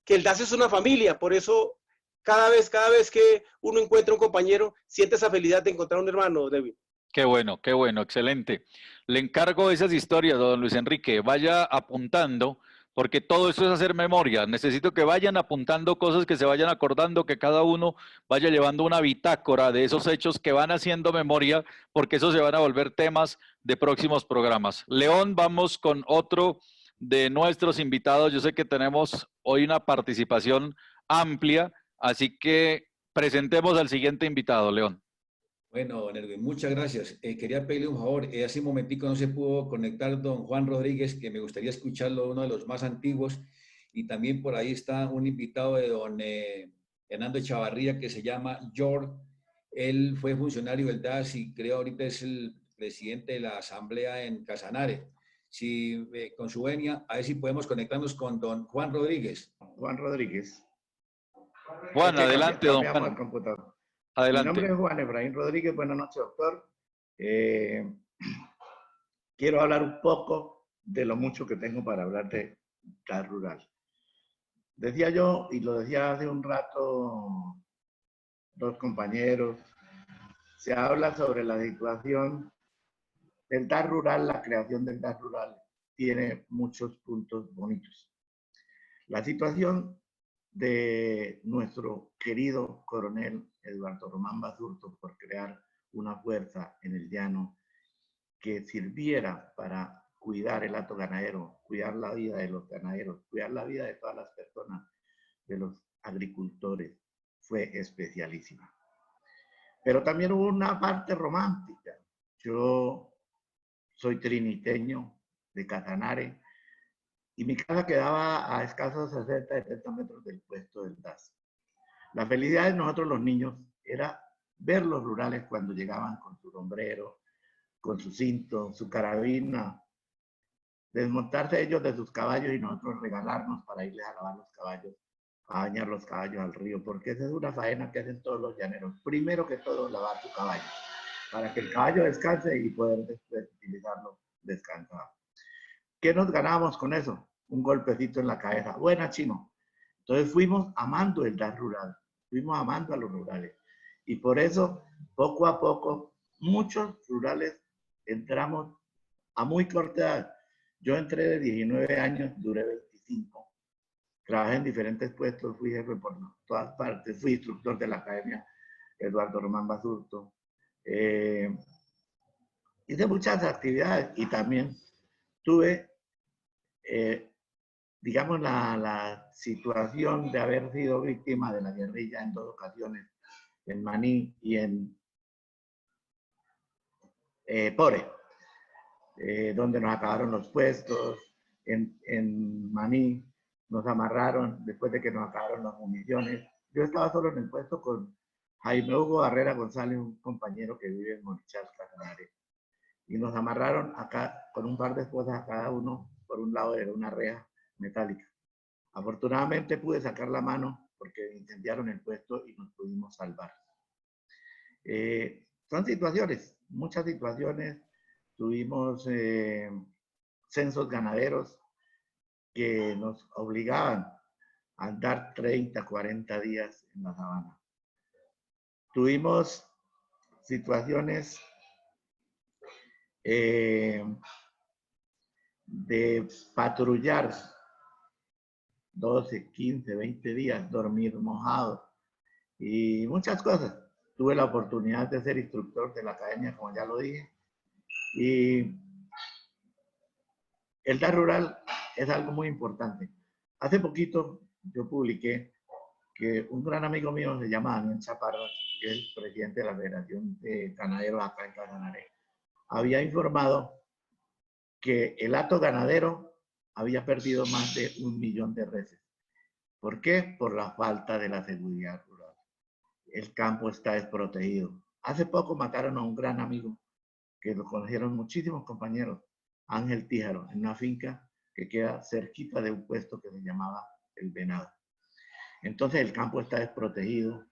que el DAS es una familia. Por eso cada vez que uno encuentra un compañero, siente esa felicidad de encontrar un hermano, David. Qué bueno, excelente. Le encargo esas historias, don Luis Enrique. Vaya apuntando, porque todo eso es hacer memoria. Necesito que vayan apuntando cosas, que se vayan acordando, que cada uno vaya llevando una bitácora de esos hechos que van haciendo memoria, porque eso se van a volver temas de próximos programas. León, vamos con otro de nuestros invitados. Yo sé que tenemos hoy una participación amplia, así que presentemos al siguiente invitado, León. Bueno, don Erwin, muchas gracias. Quería pedirle un favor. Hace un momentico no se pudo conectar don Juan Rodríguez, que me gustaría escucharlo, uno de los más antiguos. Y también por ahí está un invitado de don Hernando Chavarría, que se llama George. Él fue funcionario del DAS y creo ahorita es el presidente de la asamblea en Casanare. Si con su venia, a ver si podemos conectarnos con don Juan Rodríguez. Juan Rodríguez. Juan, adelante, don Juan. El computador. Adelante. Mi nombre es Juan Efraín Rodríguez. Buenas noches, doctor. Quiero hablar un poco de lo mucho que tengo para hablar de DAS rural. Decía yo, y lo decía hace un rato dos compañeros, se habla sobre la situación del DAS rural. La creación del DAS rural tiene muchos puntos bonitos. La situación de nuestro querido coronel Eduardo Román Basurto por crear una fuerza en el llano que sirviera para cuidar el hato ganadero, cuidar la vida de los ganaderos, cuidar la vida de todas las personas, de los agricultores, fue especialísima. Pero también hubo una parte romántica. Yo soy triniteño de Casanare y mi casa quedaba a escasos 60, 70 metros del puesto del DAS. La felicidad de nosotros los niños era ver los rurales cuando llegaban con su sombrero, con su cinto, su carabina, desmontarse ellos de sus caballos y nosotros regalarnos para irles a lavar los caballos, a bañar los caballos al río, porque esa es una faena que hacen todos los llaneros. Primero que todo, lavar su caballo, para que el caballo descanse y poder después utilizarlo descansado. ¿Qué nos ganábamos con eso? Un golpecito en la cabeza. Buena, Chino. Entonces fuimos amando el DAS rural, fuimos amando a los rurales. Y por eso, poco a poco, muchos rurales entramos a muy corta edad. Yo entré de 19 años, duré 25. Trabajé en diferentes puestos, fui jefe por todas partes, fui instructor de la Academia Eduardo Román Basurto. Hice muchas actividades y también tuve, digamos, la situación de haber sido víctima de la guerrilla en 2 ocasiones, en Maní y en Pore, donde nos acabaron los puestos. En Maní nos amarraron después de que nos acabaron las municiones. Yo estaba solo en el puesto con Jaime Hugo Barrera González, un compañero que vive en Morichal, Casanare. Y nos amarraron acá con un par de esposas a cada uno por un lado de una reja metálica. Afortunadamente pude sacar la mano porque incendiaron el puesto y nos pudimos salvar. Son situaciones, muchas situaciones. Tuvimos censos ganaderos que nos obligaban a andar 30, 40 días en la sabana. Tuvimos situaciones de patrullar 12, 15, 20 días, dormir mojado y muchas cosas. Tuve la oportunidad de ser instructor de la academia, como ya lo dije, y el DAS rural es algo muy importante. Hace poquito yo publiqué que un gran amigo mío se llama Daniel Chaparro, que es presidente de la Federación de Ganaderos acá en Casanare, había informado que el hato ganadero había perdido más de 1 millón de reses. ¿Por qué? Por la falta de la seguridad rural. El campo está desprotegido. Hace poco mataron a un gran amigo que lo conocieron muchísimos compañeros, Ángel Tíjaro, en una finca que queda cerquita de un puesto que se llamaba El Venado. Entonces el campo está desprotegido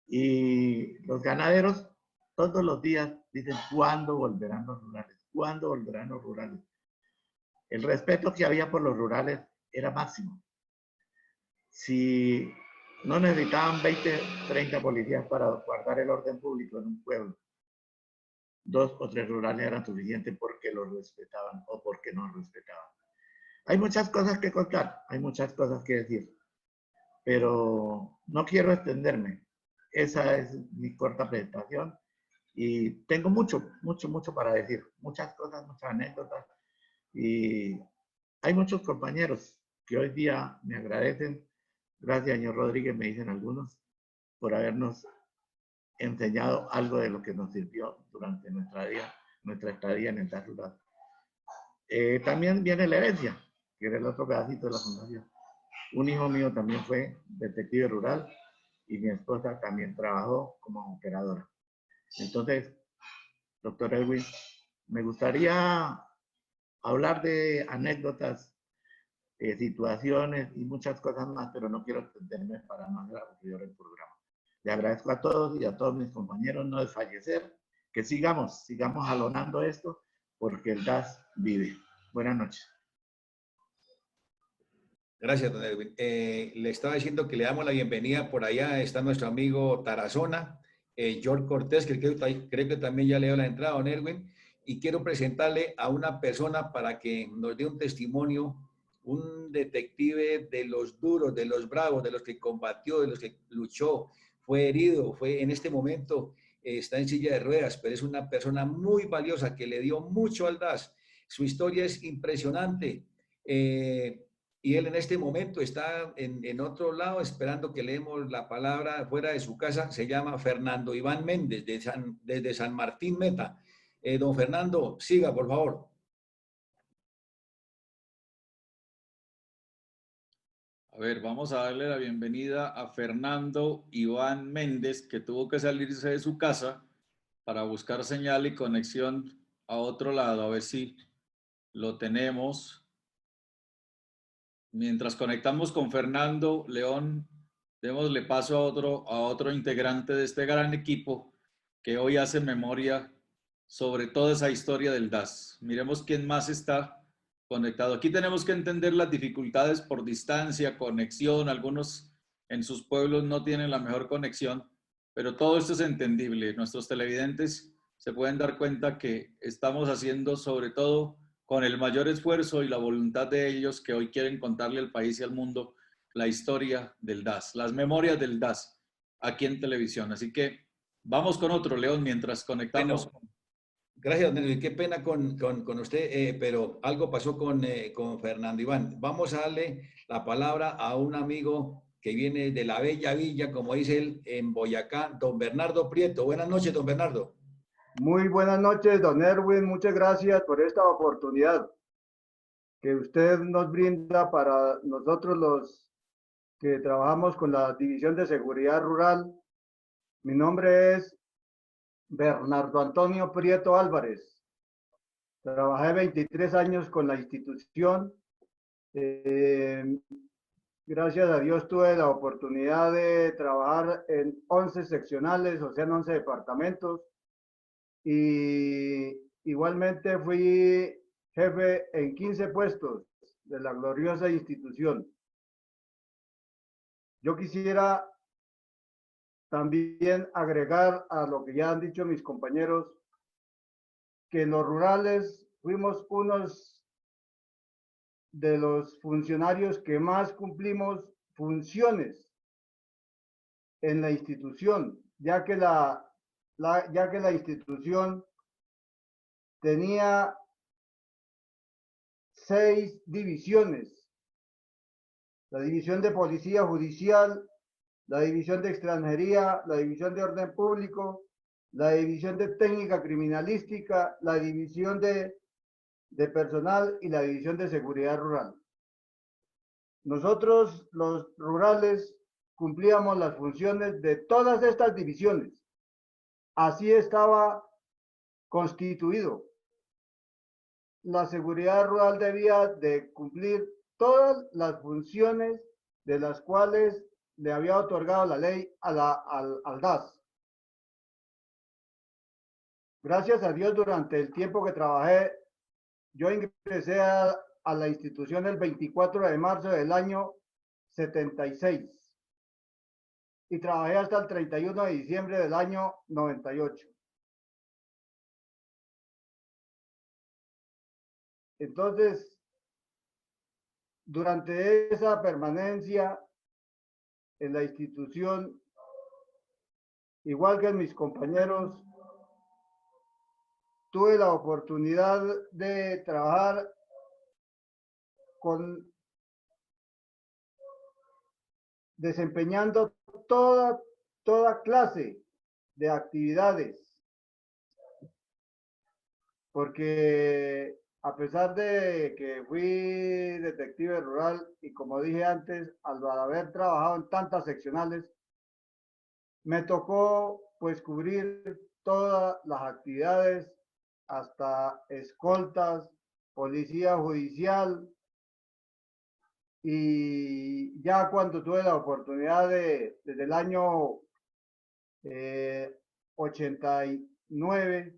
y los ganaderos todos los días dicen, ¿cuándo volverán los rurales? ¿Cuándo volverán los rurales? El respeto que había por los rurales era máximo. Si no necesitaban 20, 30 policías para guardar el orden público en un pueblo, 2 o 3 rurales eran suficientes porque los respetaban o porque no respetaban. Hay muchas cosas que contar, hay muchas cosas que decir, pero no quiero extenderme. Esa es mi corta presentación y tengo mucho para decir, muchas cosas, muchas anécdotas y hay muchos compañeros que hoy día me agradecen. Gracias, señor Rodríguez, me dicen algunos, por habernos enseñado algo de lo que nos sirvió durante nuestra estadía en el DAS rural. También viene la herencia, que era el otro pedacito de la fundación. Un hijo mío también fue detective rural y mi esposa también trabajó como operadora. Entonces, doctor Edwin, me gustaría hablar de anécdotas, situaciones y muchas cosas más, pero no quiero extenderme para no hacer aburrido el programa. Le agradezco a todos y a todos mis compañeros no desfallecer, que sigamos jalonando esto, porque el DAS vive. Buenas noches. Gracias, don Edwin. Le estaba diciendo que le damos la bienvenida. Por allá está nuestro amigo Tarazona, George Cortés, que creo que también ya le dio la entrada, don Edwin. Y quiero presentarle a una persona para que nos dé un testimonio, un detective de los duros, de los bravos, de los que combatió, de los que luchó, fue herido, en este momento está en silla de ruedas, pero es una persona muy valiosa que le dio mucho al DAS. Su historia es impresionante. y él en este momento está en otro lado esperando que leemos la palabra fuera de su casa. Se llama Fernando Iván Méndez, desde San Martín Meta. Don Fernando, siga, por favor. A ver, vamos a darle la bienvenida a Fernando Iván Méndez, que tuvo que salirse de su casa para buscar señal y conexión a otro lado. A ver si lo tenemos. Mientras conectamos con Fernando, León, démosle paso a otro integrante de este gran equipo que hoy hace memoria sobre toda esa historia del DAS. Miremos quién más está conectado. Aquí tenemos que entender las dificultades por distancia, conexión. Algunos en sus pueblos no tienen la mejor conexión, pero todo esto es entendible. Nuestros televidentes se pueden dar cuenta que estamos haciendo sobre todo con el mayor esfuerzo y la voluntad de ellos que hoy quieren contarle al país y al mundo la historia del DAS, las memorias del DAS aquí en televisión. Así que vamos con otro, León, mientras conectamos. Bueno, gracias, Nelly. Qué pena con usted, pero algo pasó con Fernando Iván. Vamos a darle la palabra a un amigo que viene de la bella villa, como dice él, en Boyacá, don Bernardo Prieto. Buenas noches, don Bernardo. Muy buenas noches, don Erwin. Muchas gracias por esta oportunidad que usted nos brinda para nosotros los que trabajamos con la División de Seguridad Rural. Mi nombre es Bernardo Antonio Prieto Álvarez. Trabajé 23 años con la institución. Gracias a Dios tuve la oportunidad de trabajar en 11 seccionales, o sea, en 11 departamentos. Y igualmente fui jefe en 15 puestos de la gloriosa institución. Yo quisiera también agregar a lo que ya han dicho mis compañeros, que en los rurales fuimos unos de los funcionarios que más cumplimos funciones en la institución, ya que la institución tenía 6 divisiones: la división de policía judicial, la división de extranjería, la división de orden público, la división de técnica criminalística, la división de personal y la división de seguridad rural. Nosotros, los rurales, cumplíamos las funciones de todas estas divisiones. Así estaba constituido. La seguridad rural debía de cumplir todas las funciones de las cuales le había otorgado la ley al DAS. Gracias a Dios, durante el tiempo que trabajé, yo ingresé a la institución el 24 de marzo del año 76 y trabajé hasta el 31 de diciembre del año 98. Entonces, durante esa permanencia en la institución, igual que mis compañeros, tuve la oportunidad de trabajar desempeñando toda clase de actividades, porque a pesar de que fui detective rural y, como dije antes, al haber trabajado en tantas seccionales, me tocó pues cubrir todas las actividades, hasta escoltas, policía judicial. Y ya cuando tuve la oportunidad desde el año 89,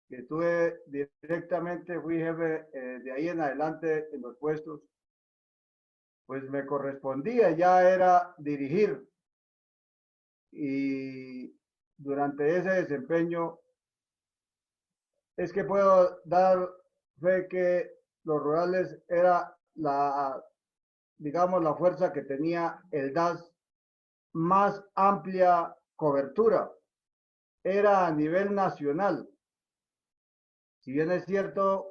que tuve directamente, fui jefe de ahí en adelante en los puestos, pues me correspondía, ya era dirigir. Y durante ese desempeño es que puedo dar fe que los rurales era digamos, la fuerza que tenía el DAS más amplia cobertura. Era a nivel nacional. Si bien es cierto,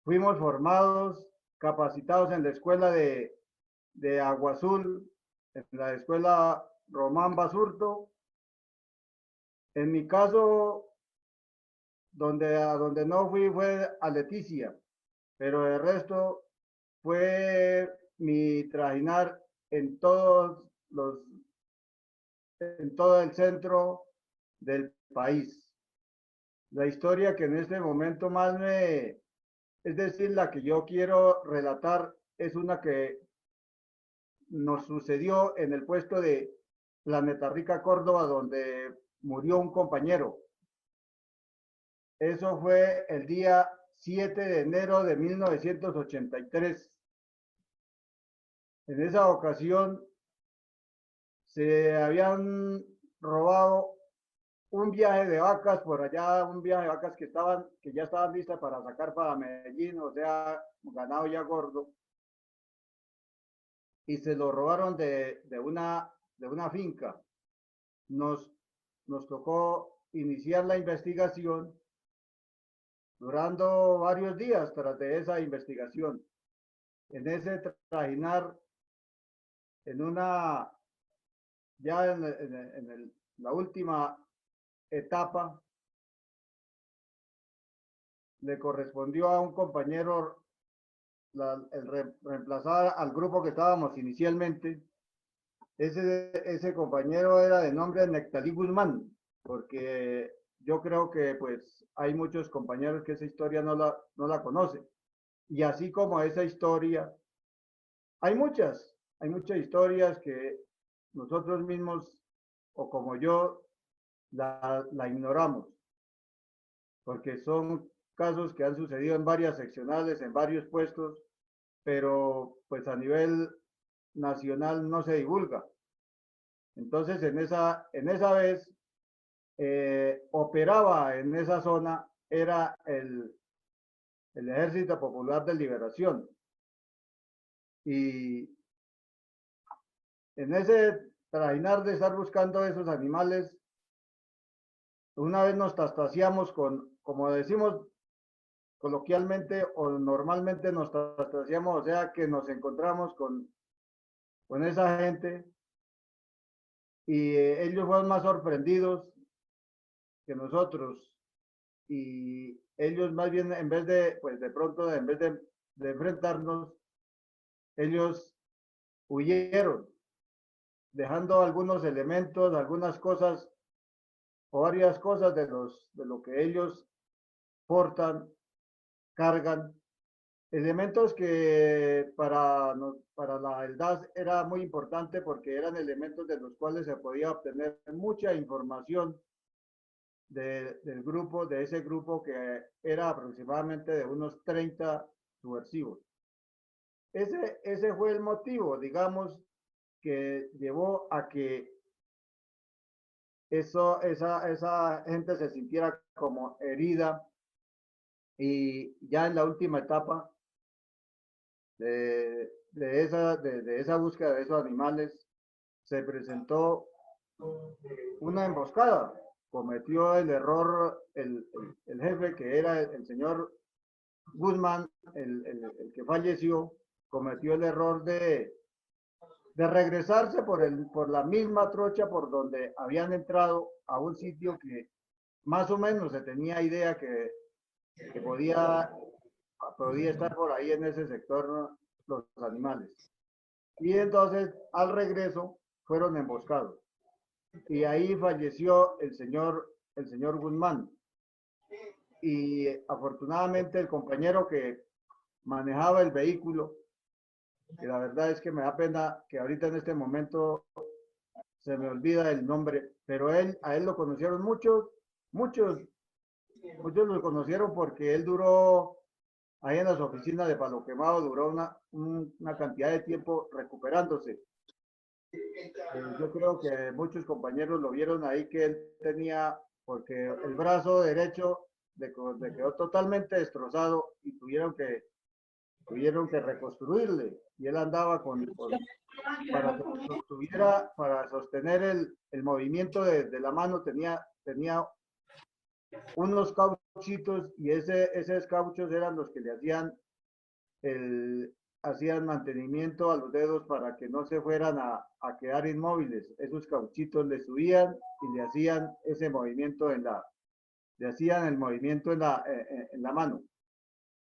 fuimos formados capacitados en la escuela de Agua Azul, en la escuela Román Basurto. En mi caso, a donde no fui fue a Leticia, pero el resto fue mi trajinar en en todo el centro del país. La historia que en este momento más es decir, la que yo quiero relatar, es una que nos sucedió en el puesto de Planeta Rica, Córdoba, donde murió un compañero. Eso fue el día 7 de enero de 1983. En esa ocasión se habían robado un viaje de vacas por allá, un viaje de vacas que ya estaban listas para sacar para Medellín, o sea, ganado ya gordo. Y se lo robaron de una finca. Nos tocó iniciar la investigación durando varios días tras de esa investigación. En ese trajinar, ya en la última etapa, le correspondió a un compañero reemplazar al grupo que estábamos inicialmente. Ese compañero era de nombre Nectalí Guzmán, porque yo creo que pues hay muchos compañeros que esa historia no la conocen. Y así como esa historia, hay muchas historias que nosotros mismos, o como yo, la ignoramos, porque son casos que han sucedido en varias seccionales, en varios puestos, pero pues a nivel nacional no se divulga. Entonces, en esa vez, operaba en esa zona, era el Ejército Popular de Liberación. Y en ese trajinar de estar buscando esos animales, una vez nos trastaseamos como decimos coloquialmente o normalmente nos trastaseamos, o sea que nos encontramos con esa gente, y ellos fueron más sorprendidos que nosotros, y ellos más bien en vez de enfrentarnos, ellos huyeron, dejando algunos elementos, algunas cosas o varias cosas de lo que ellos portan, cargan, elementos que para la ELDAS era muy importante porque eran elementos de los cuales se podía obtener mucha información de ese grupo que era aproximadamente de unos 30 subversivos. Ese fue el motivo, digamos, que llevó a que esa gente se sintiera como herida, y ya en la última etapa de esa búsqueda de esos animales se presentó una emboscada. Cometió el error el jefe, que era el señor Guzmán, el que falleció, cometió el error de regresarse por la misma trocha por donde habían entrado a un sitio que más o menos se tenía idea que podía estar por ahí en ese sector los animales. Y entonces al regreso fueron emboscados. Y ahí falleció el señor Guzmán. Y afortunadamente el compañero que manejaba el vehículo, que la verdad es que me da pena que ahorita en este momento se me olvida el nombre, pero a él lo conocieron muchos lo conocieron porque él duró ahí en las oficinas de Palo Quemado, duró una cantidad de tiempo recuperándose. Yo creo que muchos compañeros lo vieron ahí, que él tenía, porque el brazo derecho le quedó totalmente destrozado y tuvieron que reconstruirle, y él andaba para sostener el movimiento de la mano, tenía unos cauchitos, y esos cauchos eran los que le hacían hacían mantenimiento a los dedos para que no se fueran a quedar inmóviles. Esos cauchitos le subían y le hacían ese movimiento le hacían el movimiento en la mano.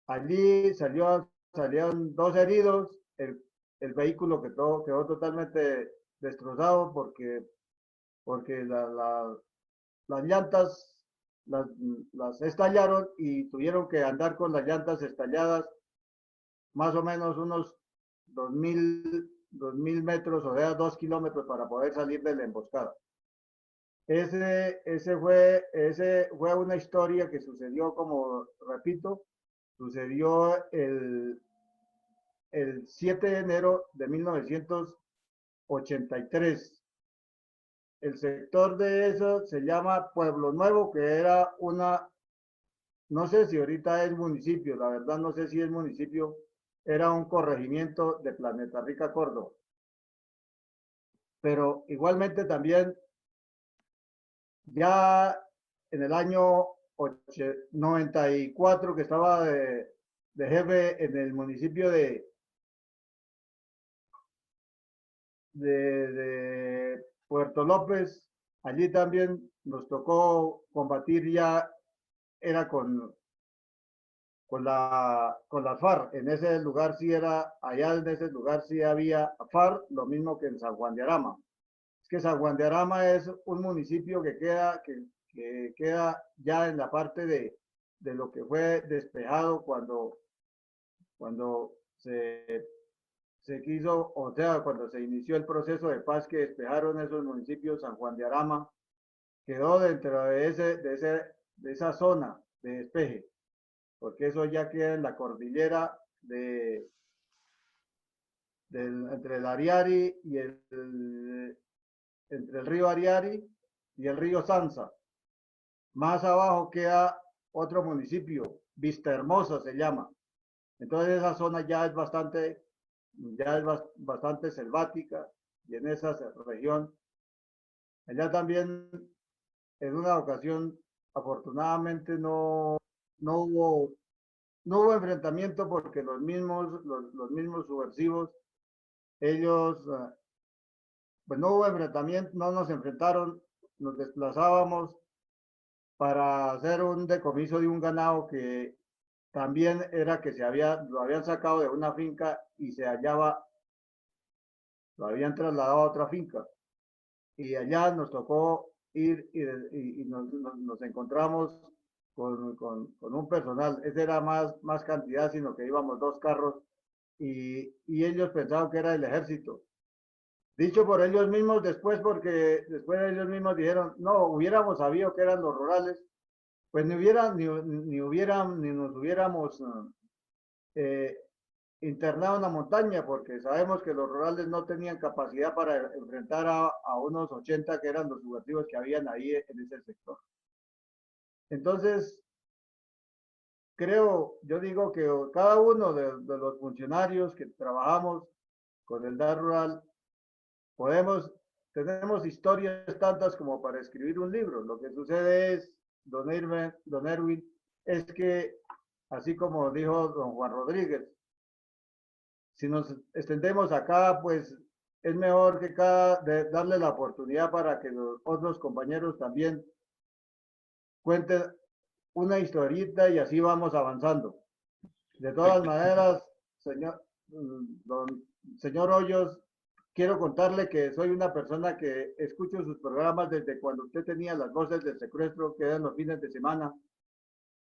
Allí salieron 2 heridos, el vehículo quedó totalmente destrozado porque las llantas las estallaron y tuvieron que andar con las llantas estalladas más o menos unos 2000 metros, o sea, 2 kilómetros para poder salir de la emboscada. Ese fue una historia que sucedió, como repito, sucedió el 7 de enero de 1983. El sector de eso se llama Pueblo Nuevo, que era no sé si ahorita es municipio, la verdad no sé si es municipio, era un corregimiento de Planeta Rica, Córdoba. Pero igualmente también, ya en el año 94, que estaba de jefe en el municipio de Puerto López, allí también nos tocó combatir, ya era con las FARC. En ese lugar sí allá en ese lugar sí había FARC, lo mismo que en San Juan de Arama. Es que San Juan de Arama es un municipio que queda ya en la parte de lo que fue despejado cuando se quiso, o sea, cuando se inició el proceso de paz que despejaron esos municipios. San Juan de Arama quedó dentro de esa zona de despeje, porque eso ya queda en la cordillera entre el Ariari y entre el río Ariari y el río Sanza. Más abajo queda otro municipio, Vista Hermosa se llama. Entonces esa zona ya es bastante selvática, y en esa región, allá también, en una ocasión, afortunadamente no hubo enfrentamiento, porque los mismos subversivos, ellos, pues no hubo enfrentamiento, no nos enfrentaron, nos desplazábamos para hacer un decomiso de un ganado que también era que lo habían sacado de una finca y lo habían trasladado a otra finca. Y allá nos tocó ir y nos encontramos con un personal. Ese era más cantidad, sino que íbamos 2 carros, y ellos pensaban que era el ejército. Dicho por ellos mismos después, porque después ellos mismos dijeron, no, hubiéramos sabido que eran los rurales, pues ni nos hubiéramos internado en la montaña, porque sabemos que los rurales no tenían capacidad para enfrentar a unos 80 que eran los subversivos que habían ahí en ese sector. Entonces, yo digo que cada uno de los funcionarios que trabajamos con el DAS rural, tenemos historias tantas como para escribir un libro. Lo que sucede es, don Erwin, es que, así como dijo don Juan Rodríguez, si nos extendemos acá, pues es mejor que darle la oportunidad para que los otros compañeros también cuenten una historita, y así vamos avanzando. De todas maneras, señor Hoyos, quiero contarle que soy una persona que escucho sus programas desde cuando usted tenía las voces del secuestro, que eran los fines de semana.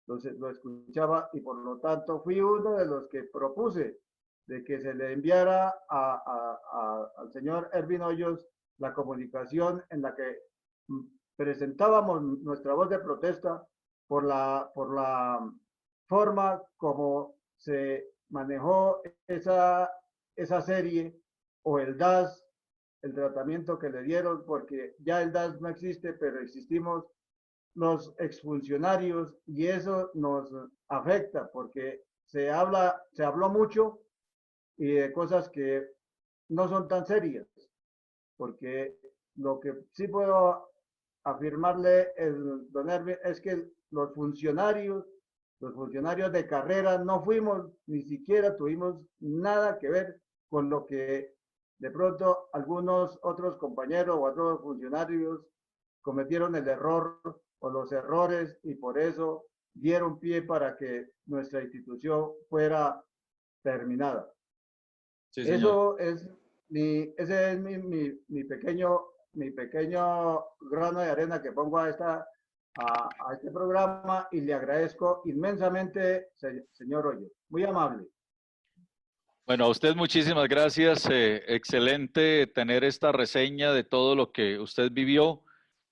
Lo escuchaba, y por lo tanto fui uno de los que propuse de que se le enviara al señor Erwin Hoyos la comunicación en la que presentábamos nuestra voz de protesta por la forma como se manejó esa serie, o el DAS, el tratamiento que le dieron, porque ya el DAS no existe, pero existimos los exfuncionarios, y eso nos afecta, porque se habló mucho y de cosas que no son tan serias, porque lo que sí puedo afirmarle, don Erwin, es que los funcionarios Los funcionarios de carrera no fuimos, ni siquiera tuvimos nada que ver con lo que de pronto algunos otros compañeros o otros funcionarios cometieron el error o los errores y por eso dieron pie para que nuestra institución fuera terminada. Sí, señor. Eso es ese es mi pequeño grano de arena que pongo a este programa y le agradezco inmensamente, señor Hoyos. Muy amable. Bueno, a usted muchísimas gracias. Excelente tener esta reseña de todo lo que usted vivió.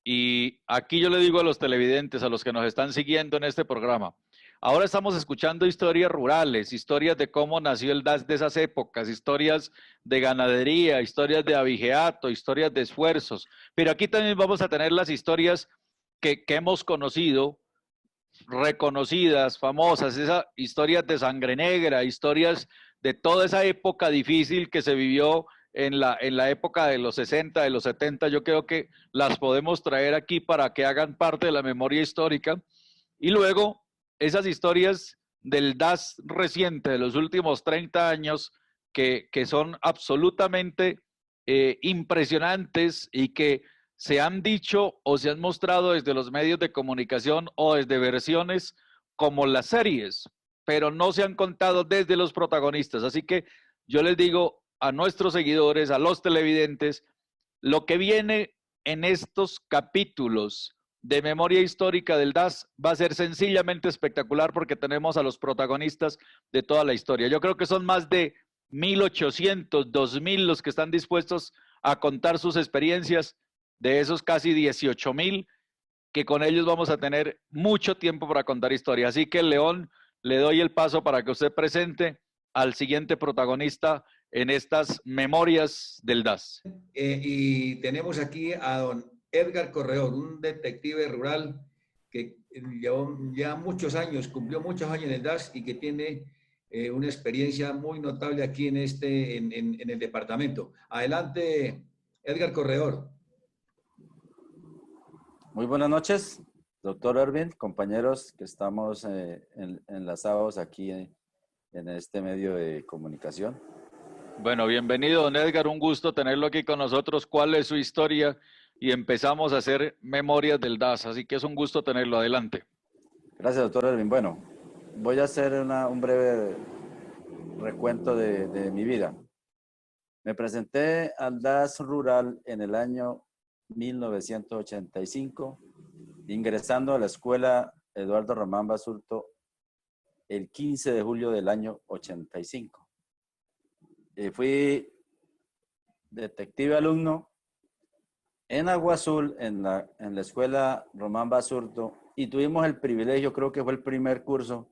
Y aquí yo le digo a los televidentes, a los que nos están siguiendo en este programa, ahora estamos escuchando historias rurales, historias de cómo nació el DAS de esas épocas, historias de ganadería, historias de abigeato, historias de esfuerzos. Pero aquí también vamos a tener las historias que hemos conocido, reconocidas, famosas, esas historias de sangre negra, historias de toda esa época difícil que se vivió en la época de los 60, de los 70. Yo creo que las podemos traer aquí para que hagan parte de la memoria histórica. Y luego, esas historias del DAS reciente, de los últimos 30 años, que son absolutamente impresionantes y que se han dicho o se han mostrado desde los medios de comunicación o desde versiones como las series, pero no se han contado desde los protagonistas. Así que yo les digo a nuestros seguidores, a los televidentes, lo que viene en estos capítulos de memoria histórica del DAS va a ser sencillamente espectacular porque tenemos a los protagonistas de toda la historia. Yo creo que son más de 1.800, 2.000 los que están dispuestos a contar sus experiencias, de esos casi 18.000, que con ellos vamos a tener mucho tiempo para contar historias. Así que, León, le doy el paso para que usted presente al siguiente protagonista en estas memorias del DAS. Y tenemos aquí a don Edgar Corredor, un detective rural que llevó ya muchos años, cumplió muchos años en el DAS y que tiene una experiencia muy notable aquí en el departamento. Adelante, Edgar Corredor. Muy buenas noches, doctor Erwin, compañeros que estamos enlazados aquí en este medio de comunicación. Bueno, bienvenido, don Edgar, un gusto tenerlo aquí con nosotros. ¿Cuál es su historia? Y empezamos a hacer memorias del DAS, así que es un gusto tenerlo. Adelante. Gracias, doctor Erwin. Bueno, voy a hacer un breve recuento de mi vida. Me presenté al DAS rural en el año 1985, ingresando a la escuela Eduardo Román Basurto el 15 de julio del año 85. Fui detective alumno en Agua Azul, en la escuela Román Basurto, y tuvimos el privilegio, creo que fue el primer curso,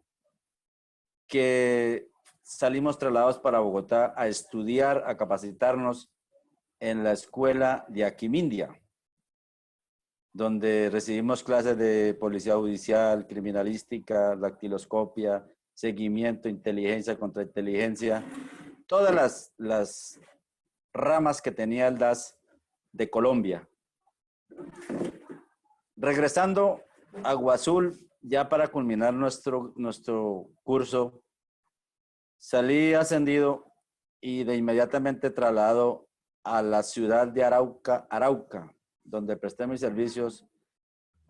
que salimos trasladados para Bogotá a estudiar, a capacitarnos en la escuela de Aquimindia, donde recibimos clases de policía judicial, criminalística, dactiloscopia, seguimiento, inteligencia, contrainteligencia, todas las ramas que tenía el DAS de Colombia. Regresando a Agua Azul, ya para culminar nuestro curso, salí ascendido y de inmediatamente trasladado a la ciudad de Arauca, donde presté mis servicios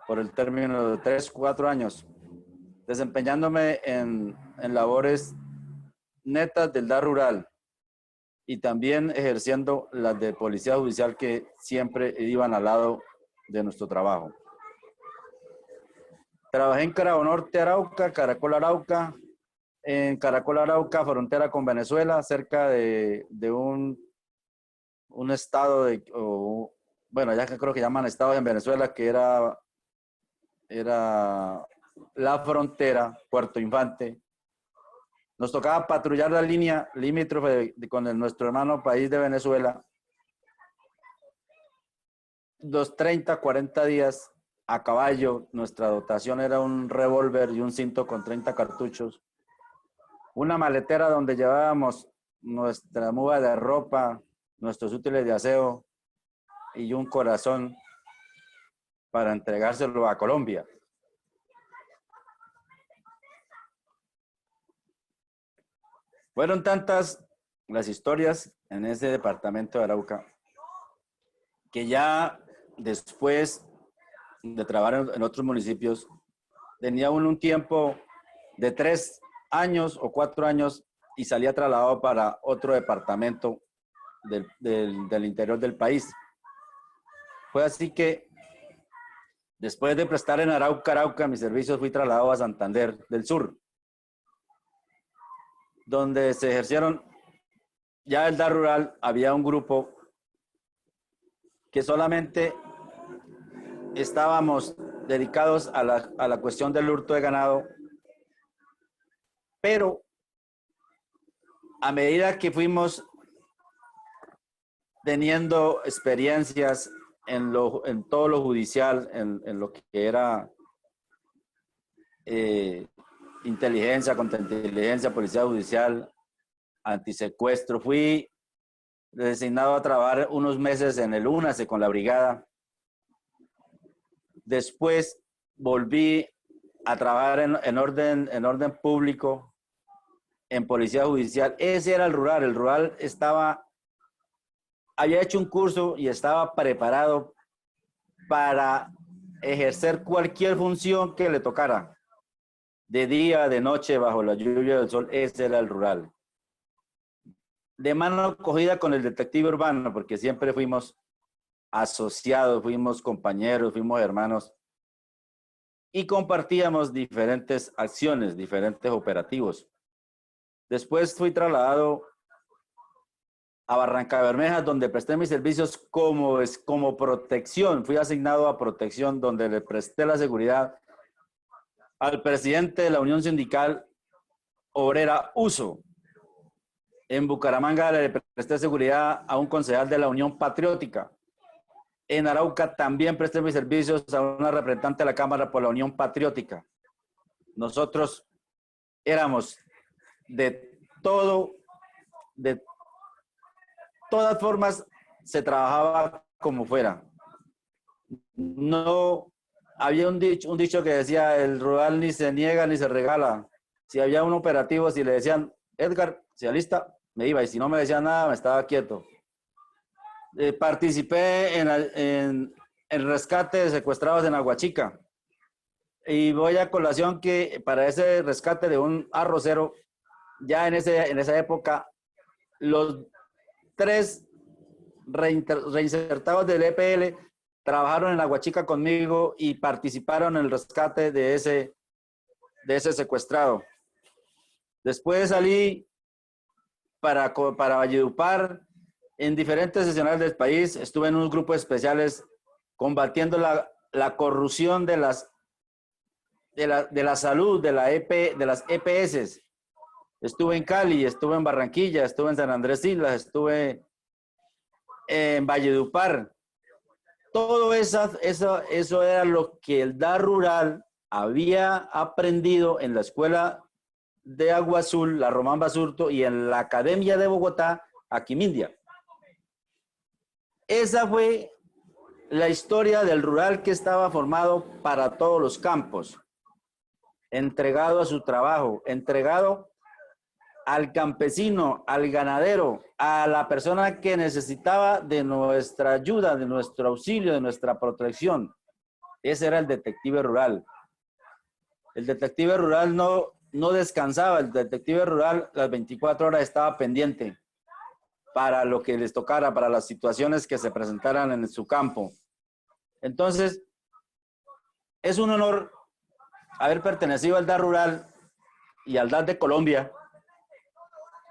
por el término de 3-4 años, desempeñándome en labores netas del DAS rural y también ejerciendo las de policía judicial que siempre iban al lado de nuestro trabajo. Trabajé en Carabo Norte, Arauca, Caracol, Arauca, en Caracol, Arauca, frontera con Venezuela, cerca de un estado bueno, ya que creo que llaman estado en Venezuela, que era la frontera, Puerto Infante. Nos tocaba patrullar la línea limítrofe con nuestro hermano país de Venezuela. Los 30-40 días a caballo. Nuestra dotación era un revólver y un cinto con 30 cartuchos. Una maletera donde llevábamos nuestra muda de ropa, nuestros útiles de aseo y un corazón para entregárselo a Colombia. Fueron tantas las historias en ese departamento de Arauca que ya después de trabajar en otros municipios, tenía uno un tiempo de 3 años o 4 años y salía trasladado para otro departamento del interior del país. Fue así que después de prestar en Arauca, mis servicios, fui trasladado a Santander del Sur, donde se ejercieron ya el DAR rural. Había un grupo que solamente estábamos dedicados a la cuestión del hurto de ganado, pero a medida que fuimos teniendo experiencias en todo lo judicial, en lo que era inteligencia, contrainteligencia, policía judicial, antisecuestro, fui designado a trabajar unos meses en el UNACE con la brigada. Después volví a trabajar en orden público, en policía judicial. Ese era el rural. El rural había hecho un curso y estaba preparado para ejercer cualquier función que le tocara. De día, de noche, bajo la lluvia del sol, ese era el rural. De mano cogida con el detective urbano, porque siempre fuimos asociados, fuimos compañeros, fuimos hermanos y compartíamos diferentes acciones, diferentes operativos. Después fui trasladado a Barrancabermeja, donde presté mis servicios como protección. Fui asignado a protección, donde le presté la seguridad al presidente de la Unión Sindical Obrera USO. En Bucaramanga le presté seguridad a un concejal de la Unión Patriótica. En Arauca también presté mis servicios a una representante de la Cámara por la Unión Patriótica. Nosotros éramos de todas formas, se trabajaba como fuera. No había un dicho que decía: el rural ni se niega ni se regala. Si había un operativo, si le decían: Edgar, se alista, me iba, y si no me decían nada, me estaba quieto. Participé en el rescate de secuestrados en Aguachica. Y voy a colación que para ese rescate de un arrocero, ya en esa época, los 3 reinsertados del EPL trabajaron en Aguachica conmigo y participaron en el rescate de ese secuestrado. Después salí para Valledupar, en diferentes seccionales del país. Estuve en unos grupos especiales combatiendo la corrupción de la salud, de las EPS. Estuve en Cali, estuve en Barranquilla, estuve en San Andrés Islas, estuve en Valledupar. Todo eso era lo que el DAR rural había aprendido en la escuela de Agua Azul, la Román Basurto, y en la Academia de Bogotá, Aquimindia. Esa fue la historia del rural que estaba formado para todos los campos, entregado a su trabajo, entregado al campesino, al ganadero, a la persona que necesitaba de nuestra ayuda, de nuestro auxilio, de nuestra protección. Ese era el detective rural. El detective rural no descansaba. El detective rural las 24 horas estaba pendiente para lo que les tocara, para las situaciones que se presentaran en su campo. Entonces, es un honor haber pertenecido al DAR rural y al DAR de Colombia,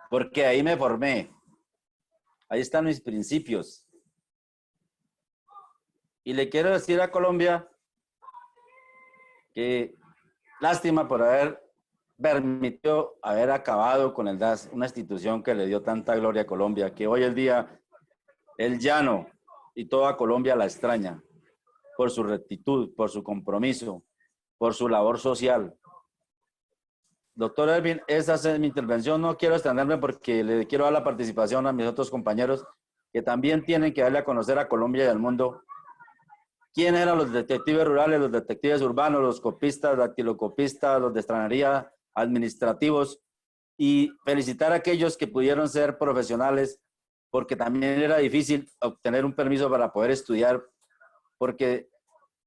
porque ahí me formé. Ahí están mis principios. Y le quiero decir a Colombia que lástima por haber permitido haber acabado con el DAS, una institución que le dio tanta gloria a Colombia, que hoy en día el llano y toda Colombia la extraña por su rectitud, por su compromiso, por su labor social. Doctor Erwin, esa es mi intervención. No quiero extenderme porque le quiero dar la participación a mis otros compañeros que también tienen que darle a conocer a Colombia y al mundo quiénes eran los detectives rurales, los detectives urbanos, los copistas, dactilocopistas, los de extranjería, administrativos, y felicitar a aquellos que pudieron ser profesionales, porque también era difícil obtener un permiso para poder estudiar, porque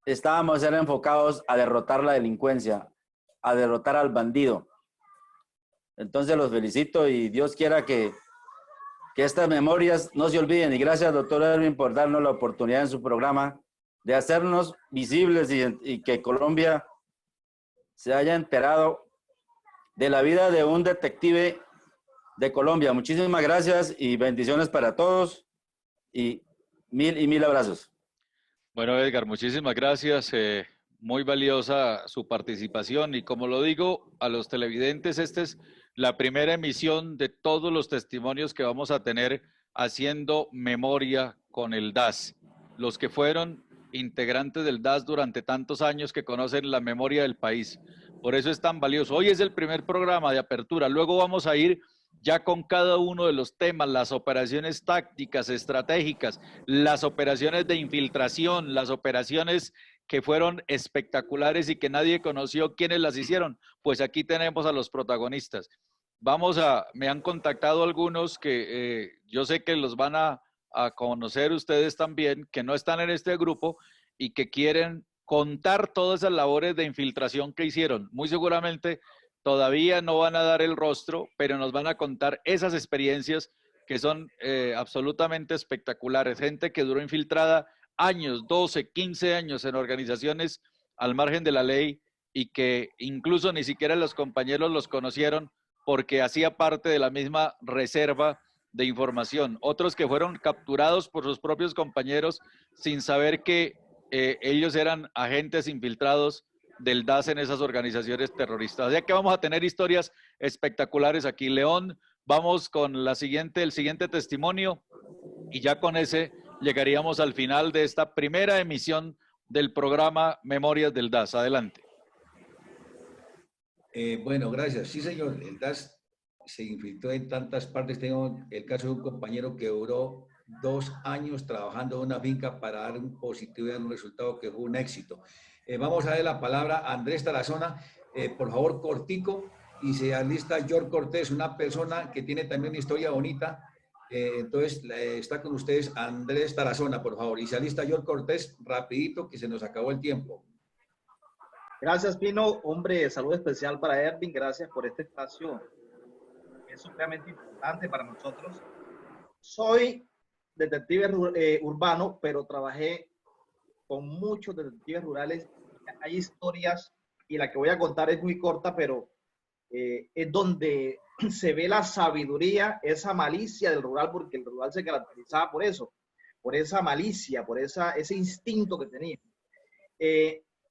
estábamos enfocados a derrotar la delincuencia, a derrotar al bandido. Entonces los felicito y Dios quiera que estas memorias no se olviden. Y gracias, doctor Erwin, por darnos la oportunidad en su programa de hacernos visibles y que Colombia se haya enterado de la vida de un detective de Colombia. Muchísimas gracias y bendiciones para todos y mil abrazos. Bueno, Edgar, muchísimas gracias. Muy valiosa su participación y como lo digo a los televidentes, esta es la primera emisión de todos los testimonios que vamos a tener haciendo memoria con el DAS. Los que fueron integrantes del DAS durante tantos años que conocen la memoria del país. Por eso es tan valioso. Hoy es el primer programa de apertura. Luego vamos a ir ya con cada uno de los temas, las operaciones tácticas, estratégicas, las operaciones de infiltración, las operaciones que fueron espectaculares y que nadie conoció quiénes las hicieron. Pues aquí tenemos a los protagonistas. Me han contactado algunos que yo sé que los van a conocer ustedes también, que no están en este grupo y que quieren contar todas esas labores de infiltración que hicieron. Muy seguramente todavía no van a dar el rostro, pero nos van a contar esas experiencias que son absolutamente espectaculares. Gente que duró infiltrada años, 12, 15 años en organizaciones al margen de la ley y que incluso ni siquiera los compañeros los conocieron porque hacía parte de la misma reserva de información. Otros que fueron capturados por sus propios compañeros sin saber que ellos eran agentes infiltrados del DAS en esas organizaciones terroristas. Así que vamos a tener historias espectaculares aquí. León, vamos con el siguiente testimonio y ya con ese llegaríamos al final de esta primera emisión del programa Memorias del DAS. Adelante. Bueno, gracias. Sí, señor. El DAS se infiltró en tantas partes. Tengo el caso de un compañero que duró 2 años trabajando en una finca para dar un positivo y dar un resultado que fue un éxito. Vamos a darle la palabra a Andrés Tarazona, por favor, cortico, y se alista George Cortés, una persona que tiene también una historia bonita. Entonces, está con ustedes Andrés Tarazona, por favor, y se alista George Cortés, rapidito, que se nos acabó el tiempo. Gracias, Pino. Hombre, salud especial para Erwin. Gracias por este espacio. Es supremamente importante para nosotros. Soy detective urbano, pero trabajé con muchos detectives rurales. Hay historias y la que voy a contar es muy corta, pero es donde se ve la sabiduría, esa malicia del rural, porque el rural se caracterizaba por eso, por esa malicia, por ese instinto que tenía.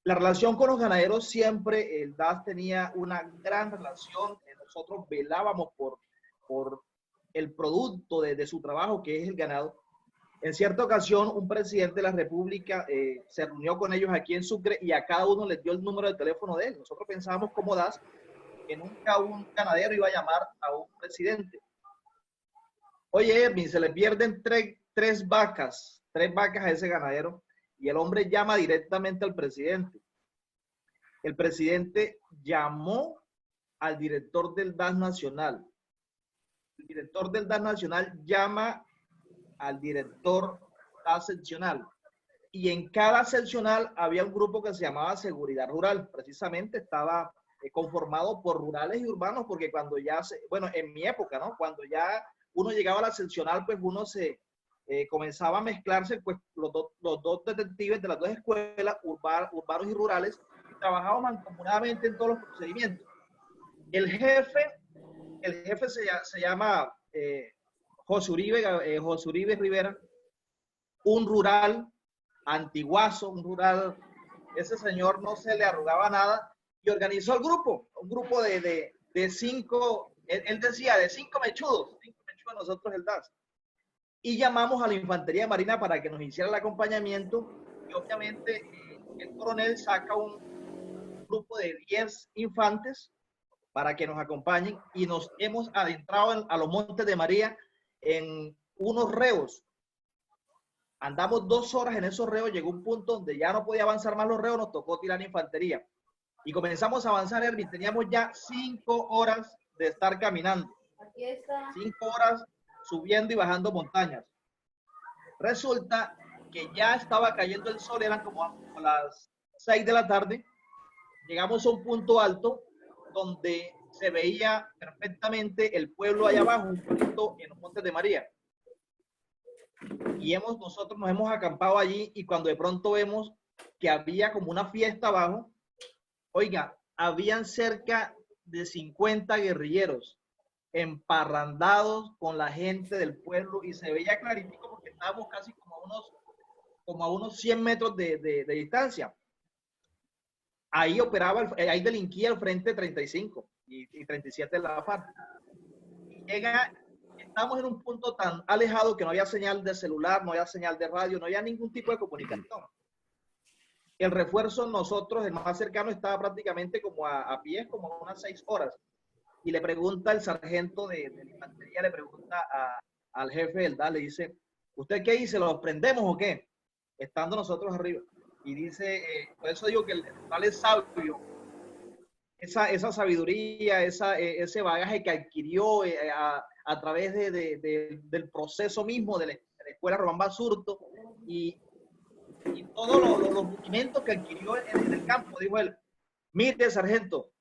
La relación con los ganaderos siempre, el DAS tenía una gran relación. Nosotros velábamos por el producto de su trabajo, que es el ganado. En cierta ocasión, un presidente de la República se reunió con ellos aquí en Sucre y a cada uno les dio el número de teléfono de él. Nosotros pensábamos como DAS que nunca un ganadero iba a llamar a un presidente. Oye, Erwin, se le pierden tres vacas a ese ganadero y el hombre llama directamente al presidente. El presidente llamó al director del DAS nacional. El director del DAS nacional llama al director DAS seccional. Y en cada seccional había un grupo que se llamaba Seguridad Rural. Precisamente estaba conformado por rurales y urbanos, porque cuando ya bueno, en mi época, ¿no? Cuando ya uno llegaba a la seccional, pues uno comenzaba a mezclarse, pues los dos detectives de las dos escuelas, urbanos y rurales, y trabajaban mancomunadamente en todos los procedimientos. El jefe se llama José Uribe Rivera, un rural antiguazo, un rural, ese señor no se le arrugaba nada, y organizó el grupo, un grupo de 5, él decía, de 5 mechudos nosotros el DAS. Y llamamos a la Infantería Marina para que nos hiciera el acompañamiento, y obviamente el coronel saca un grupo de 10 infantes para que nos acompañen, y nos hemos adentrado a los Montes de María en unos reos. Andamos 2 horas en esos reos, llegó un punto donde ya no podía avanzar más los reos, nos tocó tirar infantería. Y comenzamos a avanzar, Erwin, teníamos ya 5 horas de estar caminando. 5 horas subiendo y bajando montañas. Resulta que ya estaba cayendo el sol, eran como las 6 de la tarde. Llegamos a un punto alto donde se veía perfectamente el pueblo allá abajo, un pueblito en los Montes de María. Y nosotros nos hemos acampado allí, y cuando de pronto vemos que había como una fiesta abajo, oiga, habían cerca de 50 guerrilleros emparrandados con la gente del pueblo, y se veía claritico porque estábamos casi como a unos 100 metros de distancia. Ahí operaba, ahí delinquía el Frente 35 y 37 de la FARC. Estamos en un punto tan alejado que no había señal de celular, no había señal de radio, no había ningún tipo de comunicación. El refuerzo, nosotros, el más cercano, estaba prácticamente como a pies, como a unas 6 horas. Y le pregunta el sargento de la infantería, le pregunta al jefe del DAS, le dice, ¿usted qué dice? ¿Los prendemos o qué? Estando nosotros arriba. Y dice, por eso digo que el rural es sabio. Esa sabiduría, ese bagaje que adquirió a través del proceso mismo de la escuela Román Basurto, y todos los rudimentos que adquirió en el campo, dijo él, mire, sargento,